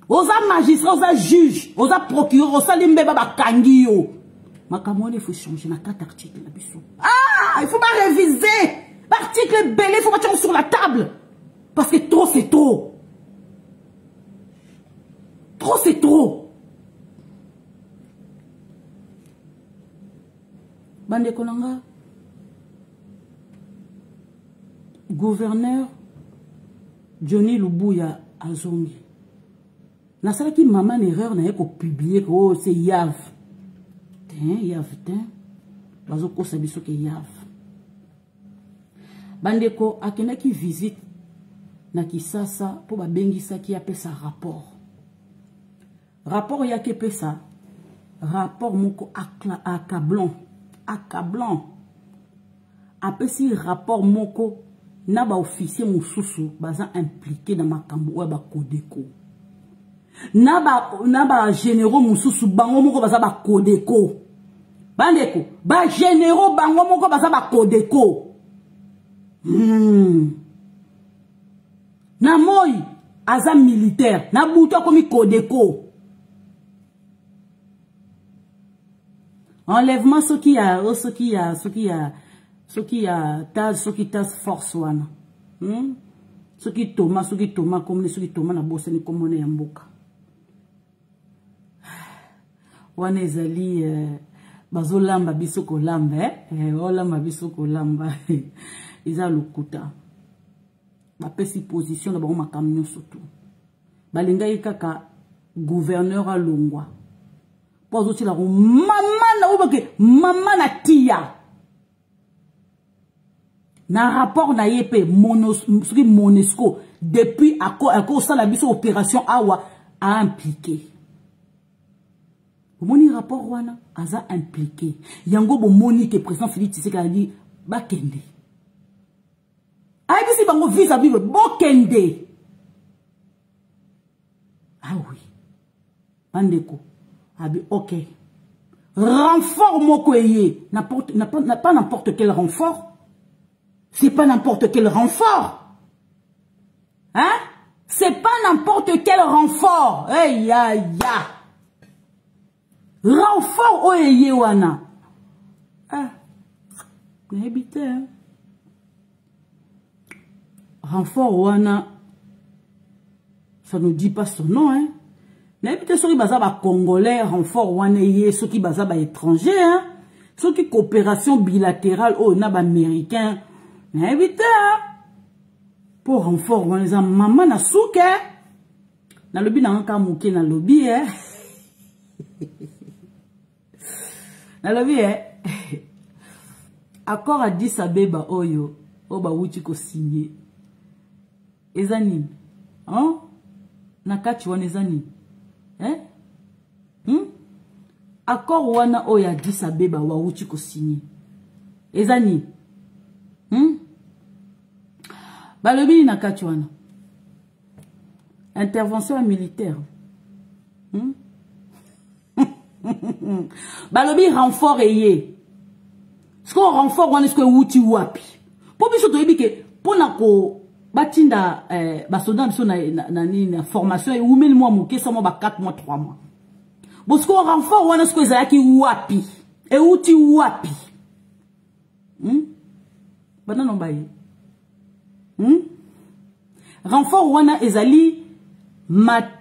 [SPEAKER 1] Vous êtes magistrat, vous êtes juge, vous êtes procureur, vous êtes limbe, il faut changer dans 4 articles. Ah, il faut pas réviser. L'article belé, il faut pas sur la table. Parce que trop, c'est trop. Trop, c'est trop. Bande Konanga, gouverneur Johnny Lubuya Azongi. Na sala ki maman erreur na yeko publier que oh c'est Yav. Yav. Bazo ko sabiso ke Yav. Bande ko akena ki visite na Kisasa po ba bengisa ki apesa rapport. Rapport ya ke pesa. Rapport moko accablant. Après si rapport moko na ba officier mususu baza impliqué dans makambo wa ba Kodeko. Na ba généraux mususu bango moko baza ba Kodeko. Bandeko, ba généraux bango moko baza ba Kodeko. Na moi aza militaire, na buto komi Kodeko. Enlèvement, ce qui tasse force wana. Ce qui toma, comme ce qui toma na bosse ni comme on est en boka. Wana ezali bazolamba biso ko lamba olamba biso ko lamba. Iza lukuta. Ba pesi position na ba ma camion surtout. Balinga kaka gouverneur a Longwa. Pour autres la maman na tia na rapport na yepe Monesco depuis à cause la biso opération awa a impliqué moni rapport wana aza impliqué yango bo moni que président Félix Tshisekedi a dit ba kende Aïe, bango vis-à-vis bokende. Ah oui. Andeko. Abi, ok. Renfort mokoye. N'a pas n'importe quel renfort. C'est pas n'importe quel renfort. Hein? C'est pas n'importe quel renfort. Hey, ya, ya. Renfort oyeye wana. Ah. N'habitez, hein. Renfort wana. Ça ne dit pas son nom, hein. N'habitez ceux qui basent ba congolais, renfort wana yé, ceux qui basent ba étrangers, hein. Ceux qui coopération bilatérale, oh, na ba américain. N'habitez, hein. Pour renfort wana, maman na souke. Na lobi na anka mouke na lobi, hein. Na lobi, hein. Accord à 10 Abeba oyo, oba wuti ko signé. Ezani, hein? Nakati wana ezani, hein? Accord wana oya 10 Abeba wa wuti ko signé. Ezani, balobi nakati wana. Intervention militaire. Balobi renfort eye. Ce qu'on renfort wana est-ce que wuti wapi. Pour biso to yebike pona ko batinda basoda biso na formation et oumel mois moke ça mo ba 4 mois 3 mois. Bon ce qu'on renfort wana est-ce que ezalaki wapi et wuti wapi. Bana no baye. Renfort wana ezali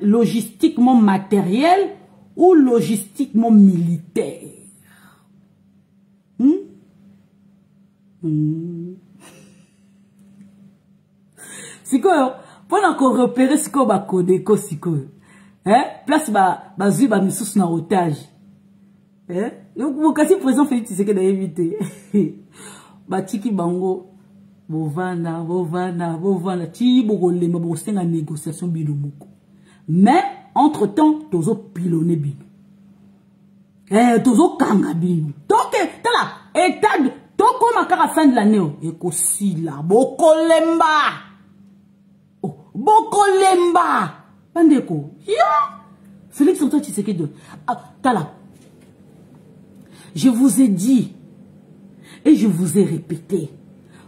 [SPEAKER 1] logistiquement matériel ou logistiquement militaire. Sikoyo, pendant qu'on repère sikoyo ba kodeko sikoyo. Place ba zui ba misous na otage. Donc mon kasi présent fait tu sais que d'éviter. Ba tiki bango bovana ti bogole ma bosenga négociation binomoko. Mais entre-temps, tozo pilonné bino. Tozo kanga bino. Donc tala état de toko makara fin de l'année eko sila bokolemba. Oh, bokolemba. Bandeko. Ya. Félix Antoine Tshisekedi. Tala. Je vous ai dit et je vous ai répété.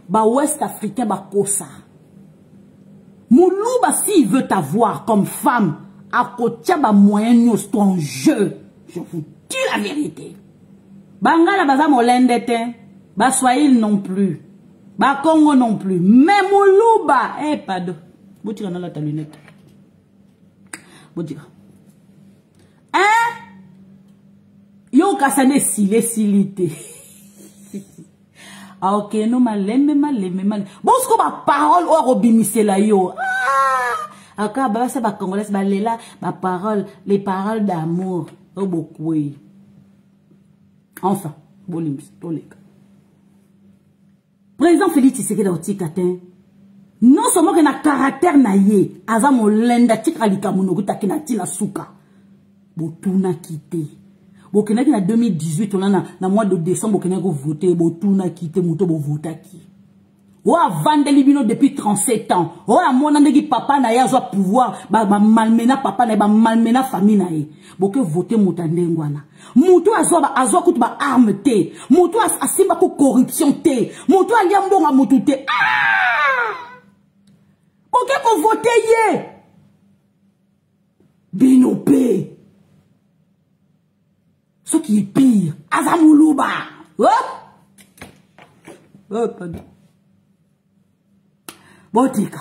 [SPEAKER 1] Ba ouest africain ba kosa. Moulouba s'il veut t'avoir comme femme à côté ba moyen ton jeu. Je vous dis la vérité. Bangala baza molendete. Ba Swahili non plus. Ba Congo non plus. Mais Moulouba. Pardon. Bouti dans la ta lunette. Bouti. Yo kasane silité. Ah ok, non maleme. Bon, ce qu'on va parole ou robimisé la yo. Aka ba ça ba congolais ba lela ba parole, les paroles d'amour. Oh beaucoup. Enfin, bolims, toleka. Président Félix Tshisekedi Otikatin. Non seulement que na caractère na ye, aza molenda tikalika munoku takina tina suka. Botuna quitté. Bokena ki na 2018 on a na mois de décembre bokena ko voter botuna quitté muto bo votaki. O avandeli bino depuis 37 ans. O amona ndeki papa na ya zo pouvoir ba malmena papa na ba malmena famille na ye. Boke voter mutandengwana. Muto azwa kutu ba arme te. Muto asimba ko corruption te. Muto aliambonga mutu te. Boke ko voter ye. Binope. Ce qui est pire, Azamoulouba. Botika.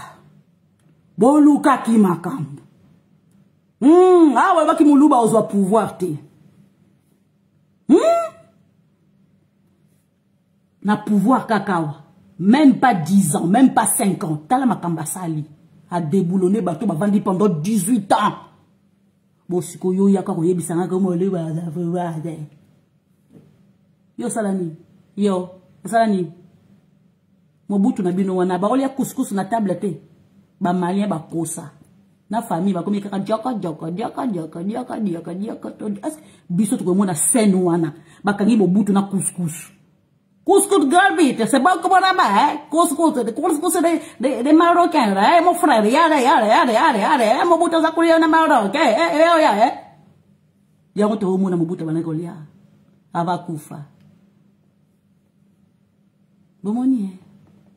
[SPEAKER 1] Boluka ki makambo. Waba ki Moulouba ozwa pouvoir te. Na pouvoir kakawa. Même pas 10 ans, même pas 5 ans. Tala makamba sali. A déboulonné bateau ba vandi pendant 18 ans. Bosiko yo yaka ko yebisanga ko mo le ba za yo salani yo salani mobutu na bino wana ba olia couscous na table te ba malien ba kosa na famille ba komi kaka jaka to biso to ko mona scène wana ba kangi mobutu na couscous Couscous gravite, c'est pas comme là-bas, hein? Couscous des Marocains, hein? Mon frère, y'a, mon bouton à couler en Maroc, hein? Y'a un tour, mon bouton à Nagolia. Avakoufa. Bon, mon yé.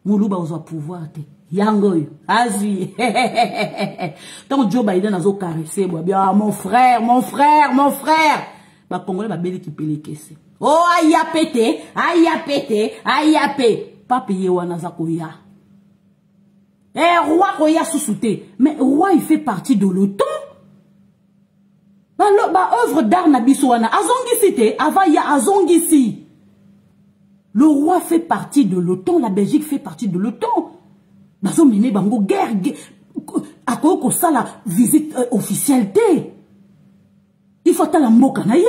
[SPEAKER 1] Moulouba osa pouvoir, te. Yangoy. Azi. Tant Joe Biden a zo caressé, bien, mon frère. Bah, Congolais, bah, belle qui peut les caisser. Oh, aïe a pété. Pas payé wanaza koya. Roi koya sous-souté. Mais roi, il fait partie de l'OTAN. Bah, œuvre d'art nabisoana. Azongisi avant il y a Azongisi. Le roi fait partie de l'OTAN. La Belgique fait partie de l'OTAN. Bah, zo mené bango guerre. À quoi qu'on ça la visite officialité. Il faut la mboka na ye.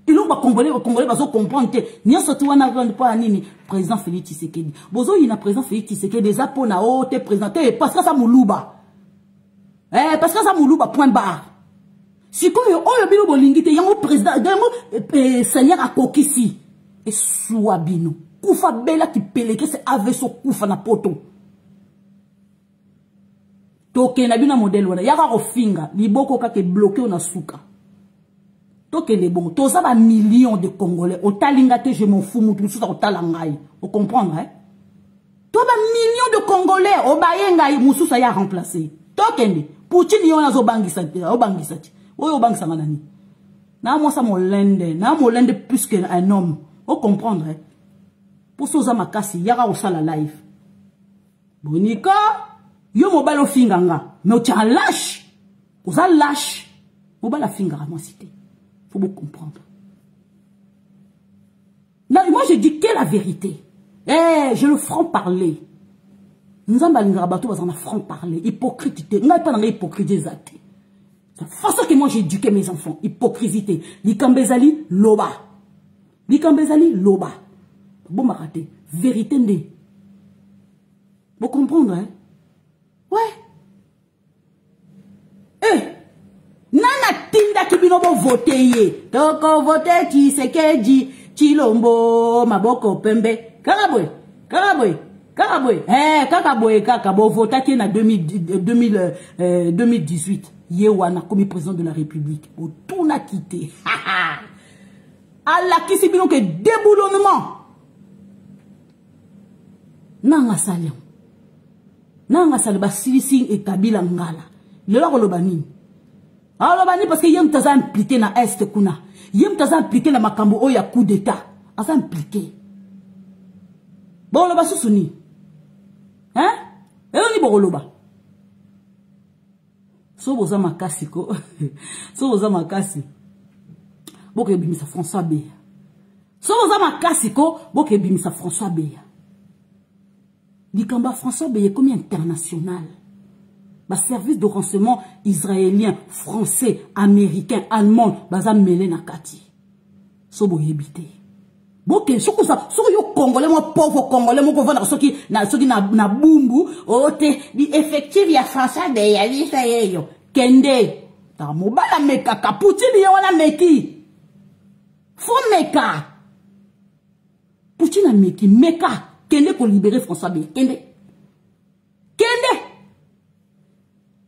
[SPEAKER 1] Et l'on va Congolais va se comprendre que n'y a surtout un agent pas nini président Félix Tshisekedi. Bozo il a président Félix Tshisekedi des apôts na o te présenté parce que ça moulouba. Parce que ça moulouba point barre. Si quoi yo bino bolingi te yango président yango seigneur akokisi et swabino. Kufa bela qui peleke c'est avec son kufa na poto. Toke na bina modèle wana yaka rofinga liboko kake bloqué na suka. Donc, les bons, tous ça va millions de Congolais. Au talingate, je m'en fous, tout ça au talangaï. Vous comprenez, hein? Tous millions de Congolais, au bayengaï, moussou ça y a remplacé. Tokende, Poutine yon a zo bangisati, au bangisati. Au bangisamanani. Na moi ça mon lende plus qu'un homme. Vous comprenez, hein? Pour ça, ma casse, yara au sala live. Bonika, yo mobile finganga. Mais tu as lâche. Vous avez lâche. Mobile finganga, moi cité. Faut vous comprendre. Non, moi je dis que la vérité. Je le franc-parler. Nous avons un franc-parler. Hypocrité. Nous n'avons pas d'hypocrisie. C'est la façon que moi j'ai éduqué mes enfants. Hypocrisie. Likambezali, loba. Likambezali, loba. Bon, ma raté. Vérité, né. Vous comprenez, hein? Ouais. Nana tinda kibinobo vote ye. Toko vote Tshisekedi, Chilombo, maboko pembe. Kakaboy. Kakabo vota qui est en 2018. Yewana comme président de la République. Au tout n'a quitté. Allah qui s'est bien que déboulonnement. Nanga salion. Nanga saliba Sisi et Kabila ngala. Le loro lobani. Alors, parce que yem taza impliqué na Est kuna. Yem taza impliqué na makambo oya coup d'état. Asa impliqué. Bon, le basu souni. Hein? Et on y boroloba. So boza makasi ko. So boza makasi. Boke bimisa François Beya. So boza makasi ko. Boke bimisa François Beya. Likamba François Beya comme international. Bah, service de renseignement israélien, français, américain, allemand, baza mêlé na kati. Sobo yebite. Boke, soko ça, soko yo Congolais, moi pauvre Congolais, moi pauvre soki na bumbu, ote, bi effectif ya François de ya li sa yo. Kende. Ta mobala meka Poutine ya wana meki. Fo meka. Poutine meki meka. Kende pour libérer François B. Kende.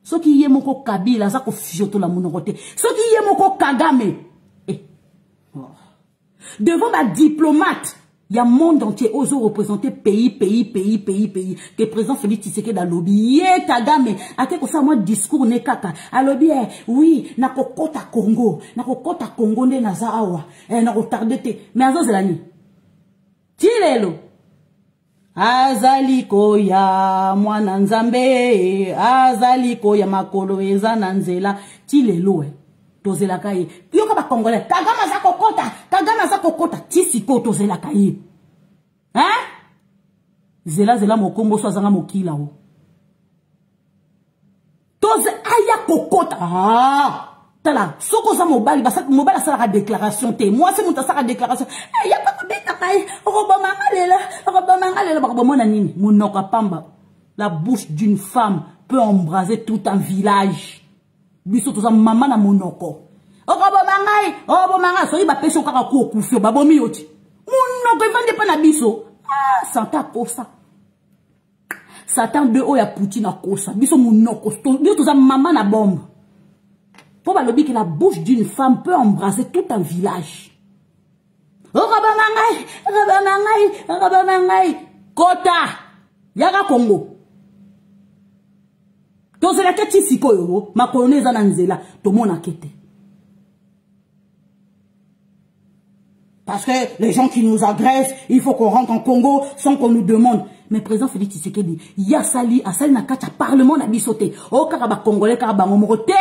[SPEAKER 1] Ce qui est mon Kabila, ça qu'on fiote la monoroté. Ce qui est mon Kagame. Devant ma diplomate, il y a un monde entier osé représenter pays. Que président Félix Tshisekedi a lobby. Kagame. A quelque chose, moi, discours ne kaka. A lobby, oui, na kokota Congo. Na kokota Congo ne naza awa. Na retardete. Mais azo zelani. Tilelo. Azaliko ya mwana nzambe, azaliko ya makolo eza na nzela, tilelo tozela kaye. Yoka ba Congolais, Kagama za kokota, tisiko tozela kaye. Hein? Zela mokombo so azanga mokila o. Toze aya kokota. Tala, soko za mobali sala la déclaration te. Moi c'est mon ta sala déclaration. Ya pas ko beta kai. Robomanga nini. Monoka pamba. La bouche d'une femme peut embraser tout un village. Biso to za mama na monoko. Robomanga so iba peso kaka ko kufio babomi yoti. moko evande pa na biso. Ah, Satan kosa. Satan de oya Poutine a kosa. Biso monoko. Biso toza maman na bombe. Pour balobi que la bouche d'une femme peut embrasser tout un village. Rabanangai. Kota. Yaga Congo. Donc la keti siko yo. Ma colonne zananzela. Tout le monde a quitté. Parce que les gens qui nous agressent, il faut qu'on rentre en Congo sans qu'on nous demande. Mais président Félix Tshisekedi, Yassali, Asali na kacha parlement na bisoté. Oh, karaba congolais, karaba momoroté.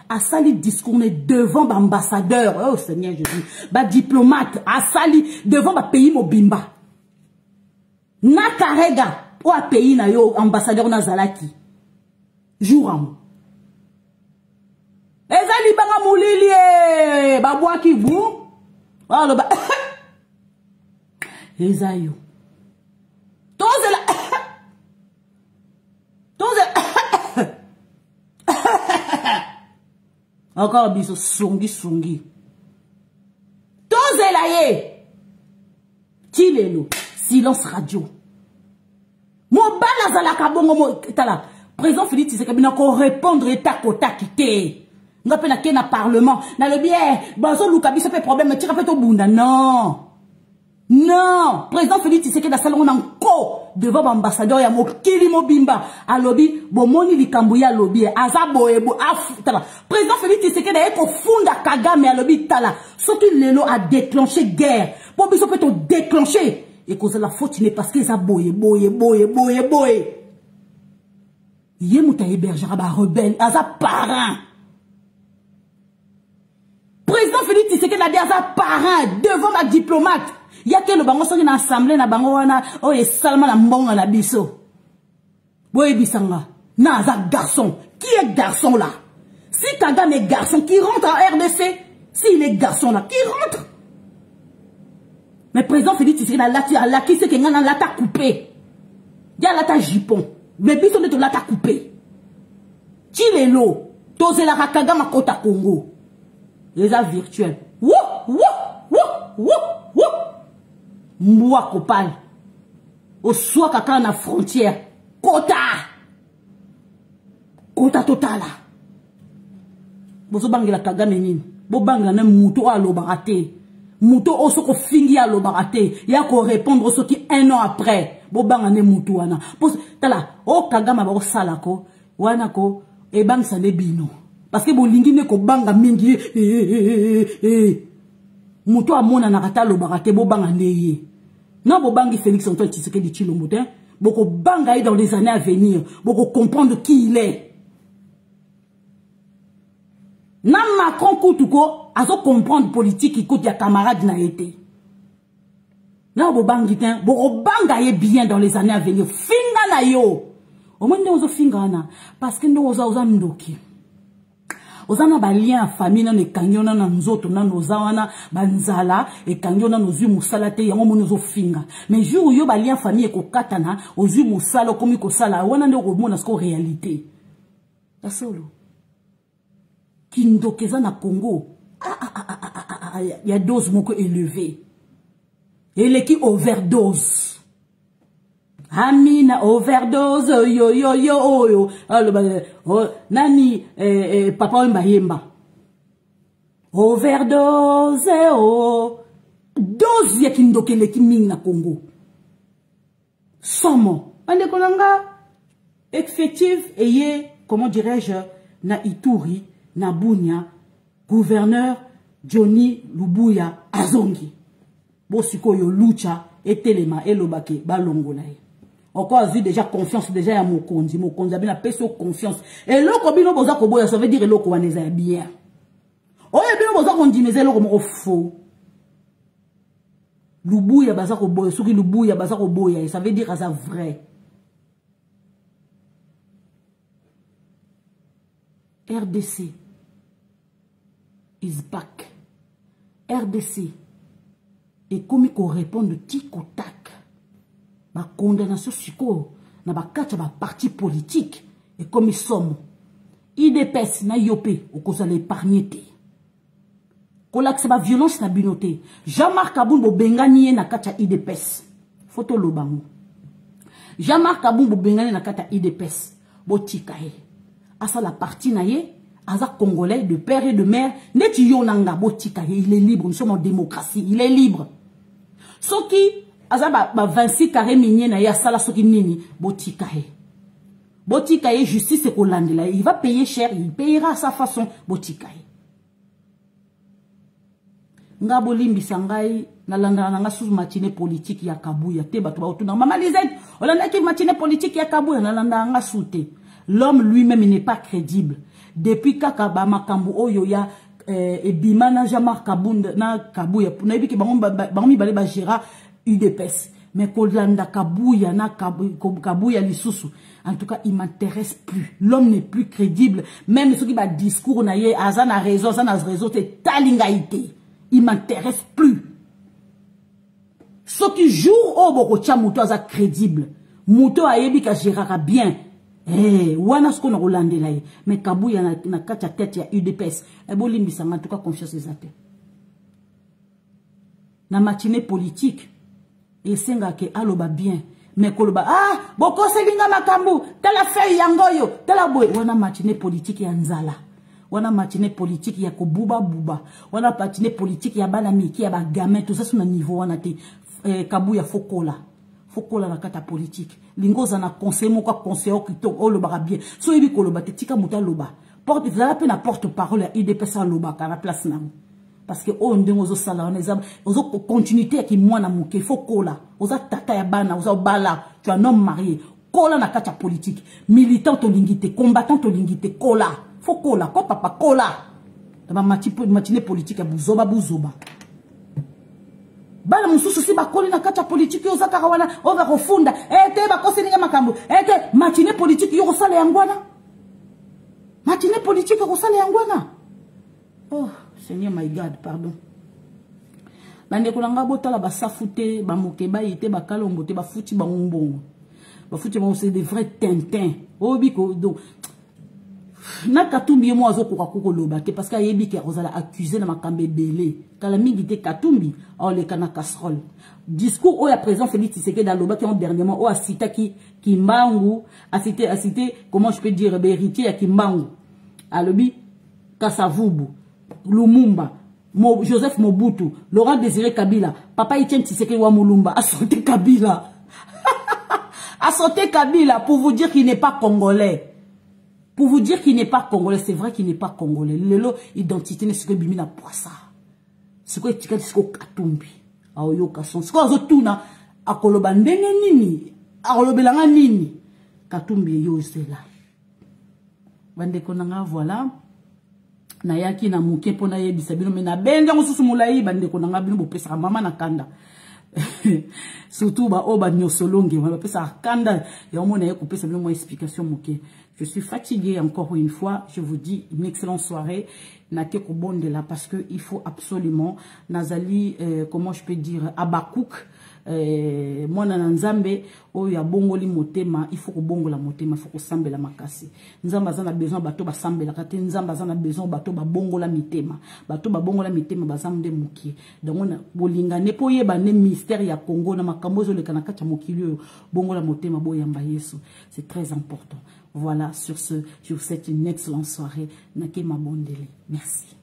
[SPEAKER 1] Asali discours devant l'ambassadeur. Oh Seigneur Jésus. Ba diplomate. Asali devant ba pays mobimba. Na karega. Ou a pays na yo ambassadeur na zalaki. Jouram. Ezali banga moulili. Babwa ki bou. Oh, ba. Ezayo. Toze la. Toze. Encore biso songi. Toze la ye. Tilelo. Silence radio. Mon bala zalaka bongo mo tala. Président Félix Tshisekedi na ko répondre eta kota kité. Nga pe na ke na parlement. Na le bien. Bazo luka biso pe problème tira pe to bunda. Non. Non, président Félix Tshisekedi a salon encore devant l'ambassadeur ya mokili mobimba a lobby bomoni likambu ya lobby azabo ebo tala président Félix Tshisekedi a ko funda Kagame a lobby tala soki lelo a déclenché guerre pour biso peut déclencher et cause la faute n'est parce que ça boye yemuta hébergera ba rebelle aza parent président Félix Tshisekedi a dit aza parent devant ma diplomate. Il y a que le bango soki na assemblée na bango wana o esalama na mbonga na biso. Boye bisanga na za garçon. Qui est garçon là? Si Kagame est garçon qui rentre en RDC, s'il est garçon là qui rentre. Mais président Félix Tshisekedi a la qui c'est que ngana lata coupé. Ya lata jipon. Mais biso de lata coupé. Chilelo toze la Kagame kota Congo. Les a virtuels. Wouh. Mwa kopal. Au soit kaka na frontière. Kota totala. Bozo bangela Kagame nini. Bo bangela na muto a lo barate. Muto oso ko fingi a lo barate. Ya ko répondre oso ki 1 an après. Bo bangela ne muto wana. Tala. O Kagame ba sala ko. Wana ko. E bang sa ne bino. Parce que bo lingi ne ko banga mingi. Muto a mona na kata lo barate. Bo bangela neye. Non, bo bangi Félix Antoine Tshisekedi Tshilombo, boko banga dans les années à venir, boko comprendre qui il est. Nan Macron Koutuko, azo comprendre politique qui coûte ya camarade na été. Non, bo bangi ten, boko banga ye bien dans les années à venir. Finga na yo. Au moins, nous finga na, parce que nous oza ndoki. Ozana ba lien famille na ekangona na nzoto na nozawana banzala ekangona nozu musalate yango monozo finga mais jour yo ba lien famille ekokatana ozu musala komi ko sala wana ndo komona sko réalité ta solo kindokeza na Congo il y a dose moko élevée et les qui overdose. Amina overdose yo nani papa Mbayemba overdose dose ya kindokele ki mingi na Congo somo ande kolanga effectif eye comment dirais-je na Ituri na Bunia gouverneur Johnny Lubuya azongi bosiko yo lucha etelema elobake balongola. Encore a vu déjà confiance déjà à Mokonzi a bien appelé sur confiance. Et l'autre bino boza koboya ça veut dire l'autre waneza bien. Oh et bino boza kondimeze l'autre mo faux. Lubuya baza koboya soki lubuya baza koboya ça veut dire ça vrai. RDC is back. RDC et comme qu'on répond de tic au tac. Ma condamnation siko na ba kacha ba parti politique et comme ils sont IDPS na yopé au cause de l'épargner kolakisa ba violence na binote. Jean-Marc Kabund bengani na kata IDPS. Photo lobango. Jean-Marc Kabund bengani na kata IDPS. Botika he. Asa la partie na ye, asa congolais de père et de mère, neti yo nanga botika he, il est libre, nous sommes en démocratie, il est libre. Soki asa ba 26 carré minier na ya sala soki nini botika he. Botika he justice et kolandela, il va payer cher, il payera à sa façon botika he. Nga bolimbi sangai na landa nga sous matinée politique ya Kabuya te bato ba otuna mama Lisette olanda ki matinée politique ya Kabuya na landa nga soute. L'homme lui-même n'est pas crédible depuis kaka ba makambu oyo ya ebima na Jean-Marc Kabund na Kabuya na yebi ki bango bale ba gera UDPS mais kolanda Kabuya na Kabuya lisusu. En tout cas, il m'intéresse plus. L'homme n'est plus crédible. Même ceux qui va discours na ye azana raison, c'est talingaïté. Il m'intéresse plus. Ceux qui jouent au Bokocha Mouto aza crédible. Mouto a yebi ka gérera bien. Wana ce qu'on a rolandé là. Mais Kabuya na kacha tête ya UDPS. Bolimbi sanga en tout cas confiance les athées. Na matinée politique. Et senga ke aloba bien. Mais koloba boko selinga makambu. Tala feuille yangoyo. Tala boy. Wana matinée politique ya nzala. Wana matinée politique ya kobuba buba. Wana matinée politique ya bana miki ya ba gamin tout ça sur un niveau wana te Kabuya fokola. Fokola na kata politique. Lingoza na conseil moko conseiller kito o loba bien. So yebi koloba te tika muta loba. Porte vous avez na porte parole ya IDPS loba ka la place na. Parce que on ndenge ozo sala on ezab ozo continuité ki mwana muke fokola. Oza tata ya bana oza bala tu es un homme marié. Kola na kata politique. Militant to lingite, combattant to lingite kola. Faut kola, ko papa kola. Dans ma matinée politique, buzoba. Bala mususu si bakoli na kata politique yo zakara wana over refunda. Te bakose ninga makambo. Te matinée politique yo sala yangwana. Matinée politique yo sala yangwana. Oh, Seigneur my God, pardon. Bande kolanga botala ba safute, ba mokeba yete ba kalombo te ba futi ba ngombongo. Ba futi ba c'est des vrais tintins. Oh biko donc na Katumbi mo azo kokako loba te parce que yebi ke ozala accusé na makambe belé kala mingi te Katumbi o le kana casserole discours o ya président Félix Tshisekedi loba qui dernièrement o a cité qui Kimbangu a cité comment je peux dire héritier ya Kimbangu alobi Kasavubu Lumumba Joseph Mobutu Laurent Désiré Kabila papa Etienne Tshisekedi wa Mulumba a sauté Kabila a sauté Kabila pour vous dire qu'il n'est pas congolais. Pour vous dire qu'il n'est pas congolais, c'est vrai qu'il n'est pas congolais. Lelo identité n'est ce que bimina poissa. Ce que tu as dit ce que Katumbi. Aoyo kason. Ce que azo tuna akoloba ndenge nini, akolobelanga nini. Katumbi yo c'est là. Bande konanga voilà. Na yaki na muke pona yebisa bino me na bende ngosusu mulai bande konanga bino bopesa mama na kanda. Surtout ba oba nyosolonge ba pesa kanda ya omona ye kopesa bino mo explication muke. Je suis fatiguée encore une fois. Je vous dis une excellente soirée. Nake kobonde là parce que il faut absolument Nazali comment je peux dire Abakouk moi na nzambe o ya bongoli motema il faut ko bongola motema il faut ko sambela makasi nzamba zana besoin bato ba sambela kate nzamba zana besoin bato ba bongola mitema bazamde mukie donc on bolinga ne po yeba ne mystère ya Congo na makambo zo le kanaka cha mokili bongola motema boyamba Yesu c'est très important. Voilà, sur ce, je vous souhaite une excellente soirée. Nake Mabondele. Merci.